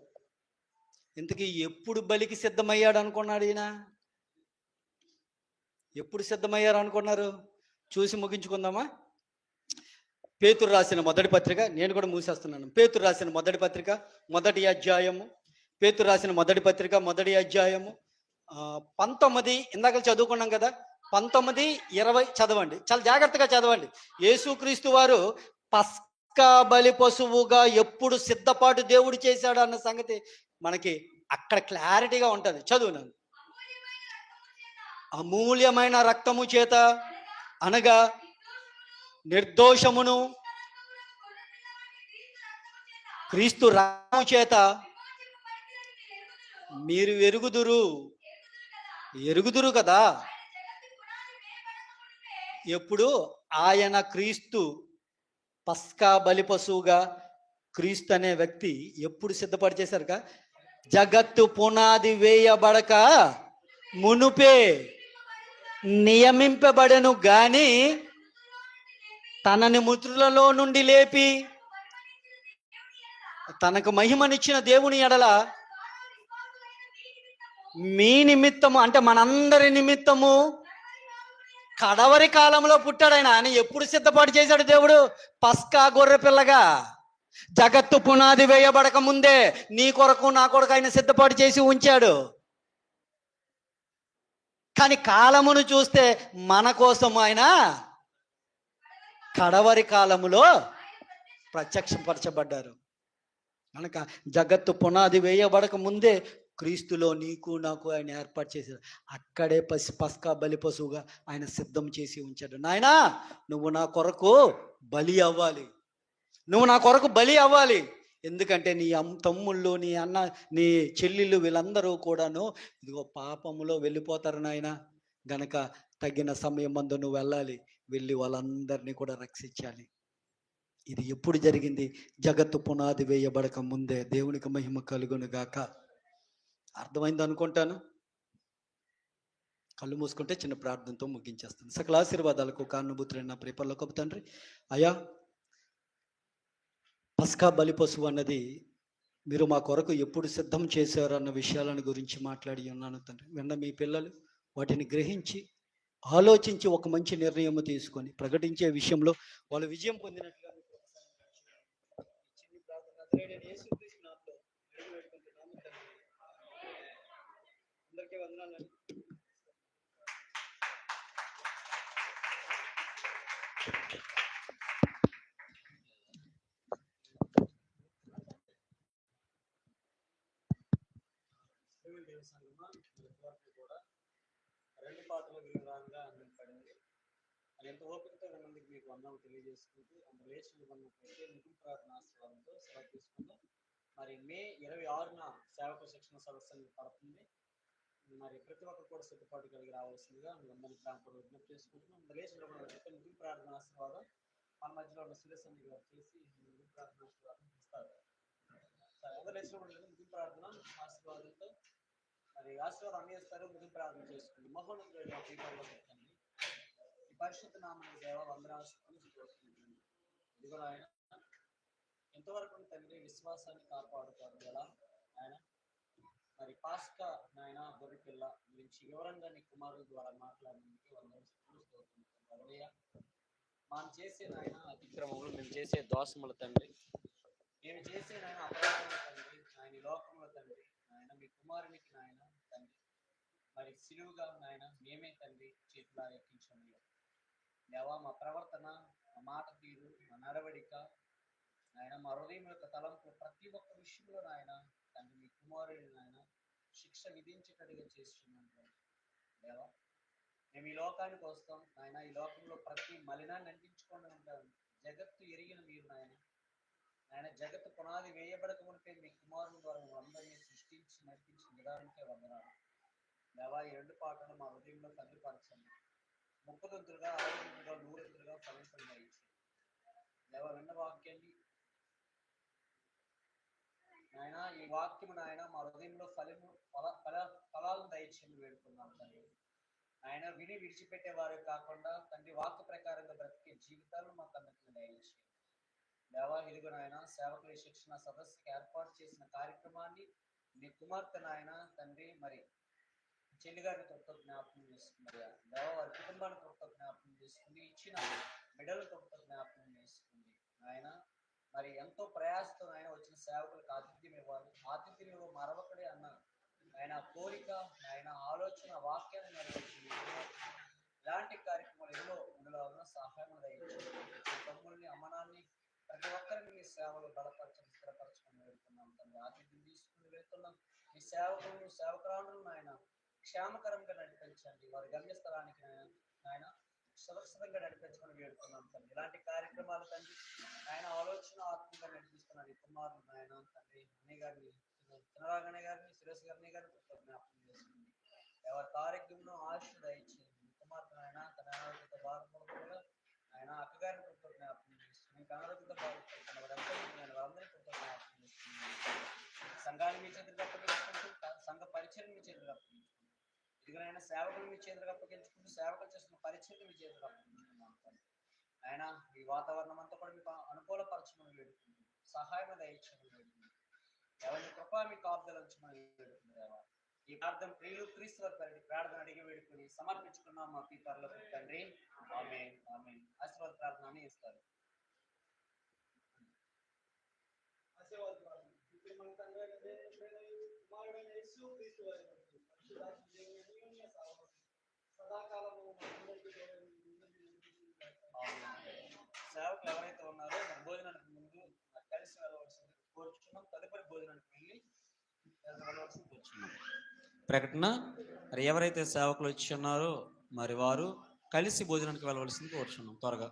ఇంతకీ ఎప్పుడు బలికి సిద్ధమయ్యాడు అనుకున్నాడు ఈయన? ఎప్పుడు సిద్ధమయ్యారు అనుకున్నారు? చూసి ముగించుకుందామా? పేతురు రాసిన మొదటి పత్రిక, నేను కూడా మూసేస్తున్నాను. పేతురు రాసిన మొదటి పత్రిక మొదటి అధ్యాయము, పేతురు రాసిన మొదటి పత్రిక మొదటి అధ్యాయము 19, ఇందాక చదువుకున్నాం కదా, 19, 20 చదవండి. చాలా జాగ్రత్తగా చదవండి. యేసుక్రీస్తు వారు పస్కా బలి పశువుగా ఎప్పుడు సిద్ధపాటు దేవుడు చేశాడు అన్న సంగతి మనకి అక్కడ క్లారిటీగా ఉంటుంది. చదువునాను. అమూల్యమైన రక్తము చేత అనగా నిర్దోషమును క్రీస్తు రక్తము చేత మీరు ఎరుగుదురు కదా. ఎప్పుడు ఆయన క్రీస్తు పస్కా బలి పశువుగా క్రీస్తు అనే వ్యక్తి ఎప్పుడు సిద్ధపరిచేశారుగా, జగత్తు పునాది వేయబడక మునుపే నియమింపబడను గాని తనని మృతులలో నుండి లేపి తనకు మహిమనిచ్చిన దేవుని ఎడల మీ నిమిత్తము, అంటే మనందరి నిమిత్తము కడవరి కాలంలో పుట్టాడు ఆయన. ఆయన ఎప్పుడు సిద్ధపాటు చేశాడు దేవుడు? పస్కా గొర్రె పిల్లగా జగత్తు పునాది వేయబడక ముందే నీ కొరకు నా కొరకు ఆయన సిద్ధపాటు చేసి ఉంచాడు. కానీ కాలమును చూస్తే మన కోసం ఆయన కడవరి కాలములో ప్రత్యక్షపరచబడ్డారు. కనుక జగత్తు పునాది వేయబడక ముందే క్రీస్తులో నీకు నాకు ఆయన ఏర్పాటు చేశాడు. అక్కడే పస్కా బలి పశువుగా ఆయన సిద్ధం చేసి ఉంచాడు. నాయనా, నువ్వు నా కొరకు బలి అవ్వాలి, నువ్వు నా కొరకు బలి అవ్వాలి. ఎందుకంటే నీ తమ్ముళ్ళు, నీ అన్న, నీ చెల్లెళ్ళు వీళ్ళందరూ కూడాను ఇదిగో పాపములో వెళ్ళిపోతారు నాయన. గనక తగిన సమయం మందు నువ్వు వెళ్ళాలి, వెళ్ళి వాళ్ళందరినీ కూడా రక్షించాలి. ఇది ఎప్పుడు జరిగింది? జగత్తు పునాది వేయబడక ముందే. దేవునికి మహిమ కలుగును గాక. అర్థమైంది అనుకుంటాను. కళ్ళు మూసుకుంటే చిన్న ప్రార్థనతో ముగించేస్తాను. సకల ఆశీర్వాదాలకు కారణభూతులైన నా ప్రియ పరలోకపు తండ్రి, అయ్యా, పస్కా బలి పశువు అన్నది మీరు మా కొరకు ఎప్పుడు సిద్ధం చేశారు అన్న విషయాలను గురించి మాట్లాడి ఉన్నాను తండ్రి. వెన్న మీ పిల్లలు వాటిని గ్రహించి ఆలోచించి ఒక మంచి నిర్ణయం తీసుకొని ప్రకటించే విషయంలో వాళ్ళు విజయం పొందినట్లుగా అందరికీ వందనాలు. కూడా రెండు పాటలు వివరంగా అందించబడింది. అది ఎంత ఓపికతో విన్నందుకు మీకు వందనాలు తెలియజేసుకుంటూ అందులో లేచిన ఉన్నట్లయితే ముగింపు ప్రార్థన ఆశీర్వాదంతో సెలవు తీసుకుందాం. మరి మే 26న సేవక శిక్షణ సదస్సు పడుతుంది. మరి ప్రతి ఒక్కరు కూడా సిద్ధపాటు కలిగి రావాల్సిందిగా అందరినీ ప్రాంతంలో విజ్ఞప్తి చేసుకుంటున్నాం. అందులో లేచిన ఉన్నట్లయితే ముగింపు ప్రార్థన ఆశీర్వాదం మన మధ్యలో ఉన్న సురేశన్ గారు చేసి ముగింపు ప్రార్థన ఆశీర్వాదం ఇస్తారు. అందరూ లేచిన ఉన్నట్లయితే ముగింపు ప్రార్థన ఆశీర్వాదంతో మరి ఆశీర్వాదం అందిస్తారు. ముగింపు ప్రార్థన చేసుకుంది. మహోన్నతుడైన ప్రియపరలో పెట్టండి. ఈ పరిశుద్ధ నామమున దేవ వందనాలు కోరుకుంటున్నాను. ఇదిగో ఆయన ఎంతవరకు తండ్రి విశ్వాసాన్ని కాపాడుతారు ఎలా ఆయన. మరి పాస్కా నాయన గొర్రె పిల్ల గురించి వివరంగా నీ కుమారుల ద్వారా మాట్లాడినందుకు వందనాలు. మనం చేసే నాయన అతిక్రమములు, మేము చేసే దోషముల తండ్రి, మేము చేసే నాయన అపరాధముల తండ్రి, ఆయన లోకముల తండ్రి, నాయన మీ కుమారునికి నాయన తండ్రి మరి సిలువుగా నాయన మేమే తండ్రి చేతులా ఎక్కించండి. దేవా, మా ప్రవర్తన, మా మాట తీరు, మా నడవడిక, ఆయన మా హృదయం యొక్క తలంపు ప్రతి ఒక్క విషయంలో నాయన తండ్రి మీ కుమారుని నాయన శిక్ష విధించేటట్టుగా చేస్తున్నాను. దేవా, మేము ఈ లోకానికి వస్తాం నాయన, ఈ లోకంలో ప్రతి మలినాన్ని అంటించుకొని ఉంటాము. జగత్తు ఎరిగిన మీరు నాయన, ఆయన జగత్తు పునాది వేయబడక మునిపే మీ కుమారుని ద్వారా అందరినీ సృష్టించి నడిపించిన విధానికే వందనాలు. దేవా, ఈ రెండు పాటలు మా హృదయంలో తండ్రిపరచండి. 30 60 100 ఫలించండి. దేవా, విన్న వాక్యాన్ని నాయన, ఈ వాక్యము నాయన మా హృదయంలో ఫలాలను దయచేసి వేడుకున్నాం తండ్రి. ఆయన విని విడిచిపెట్టేవారు కాకుండా తండ్రి వాక్య ప్రకారంగా బ్రతికే జీవితాలను మాకు అందరికీ దయచేయండి. దేవా, ఇదిగో నాయన సేవకుల శిక్షణ సదస్సుకి ఏర్పాటు చేసిన కార్యక్రమాన్ని మీ కుమార్తె నాయన తండ్రి మరి చెల్లి గారిని తొట్టు జ్ఞాపకం చేసుకున్నారు. దేవా, వారి కుటుంబాన్ని తొట్టు జ్ఞాపకం చేసుకుని ఇచ్చిన మెడలు తొట్టు జ్ఞాపకం చేసుకుంది. ఆయన మరి ఎంతో ప్రయాసతో ఆయన వచ్చిన సేవకులకు ఆతిథ్యం ఇవ్వాలి, ఆతిథ్యం ఇవ్వ మరొకడే అన్న ఆయన కోరిక, ఆయన ఆలోచన, వాక్యాన్ని నెరవేర్చింది. ఇలాంటి కార్యక్రమాలు ఎన్నో ఇందులో సహాయం తమ్ముడిని, అమ్మనాన్ని, ప్రతి ఒక్కరిని మీ సేవలు బలపరచని స్థిరపరచుకొని వెళ్తున్నాం తండ్రి. ఆతిథ్యం తీసుకుని వెళ్తున్నాం. మీ సేవకులను, సేవకురాలను ఆయన క్షేమకరంగా నడిపించండి. వారి గమ్యస్థలానికి ఆయన సురక్షితంగా నడిపించుకొని వేడుకున్నాం తండ్రి. ఇలాంటి కార్యక్రమాలు తండ్రి ఆయన ఆలోచన ఆత్మీయంగా నడిపిస్తున్నారు. ఈ కుమారులు ఆయన తండ్రి అన్నయ్య గారిని చిన్నరాగణి గారిని, సురేష్ గారిని జ్ఞాపకం చేసుకుంది. ఎవరి ఆరోగ్యంలో ఆయుష్ దయచేయండి. కుమార్తెనైనా తన అనారోగ్యంతో బాధపడుతున్నా ఆయన అక్కగారిని జ్ఞాపకం చేస్తుంది. మీకు అనారోగ్యంతో బాధపడుతున్న వారందరినీ జ్ఞాపకం చేస్తుంది. సంఘాన్ని మీ చేతులకు అప్పగించుకుంటూ సంఘ పరిచయం మీ చేతులకు అప్పగించుకుంటూ ఇదిగైనా సేవకులు మీ చేతులకు అప్పగించుకుంటూ సేవకులు చేస్తున్న పరిచయం మీ చేతులకు అప్పగించుకున్నాం. ఆయన ఈ వాతావరణం అంతా కూడా మీకు అనుకూలపరచమని వేడుకుంటుంది. సహాయం దయచేయమని వేడుకుంటుంది. ఎవరి కృప మీ కాపుదల ఉంచమని వేడుకుంటుంది. ఈ ప్రార్థన ప్రియులు క్రీస్తు వారి ప్రార్థన అడిగి వేడుకుని సమర్పించుకున్నాం మా పీపర్లో తండ్రి. ఆమేన్ ఆమేన్. ఆశీర్వాద ప్రార్థన ఇస్తారు. సేవకులు ఎవరైతే ఉన్నారో మన భోజనానికి ముందు కలిసి వెళ్ళవలసింది కోరుచున్నాం. తదుపరి భోజనానికి వెళ్ళి వెళ్ళవలసింది కోరుచున్నాం. ప్రకటన మరి ఎవరైతే సేవకులు వచ్చి ఉన్నారో మరి వారు కలిసి భోజనానికి వెళ్ళవలసింది కోరుచున్నాం త్వరగా.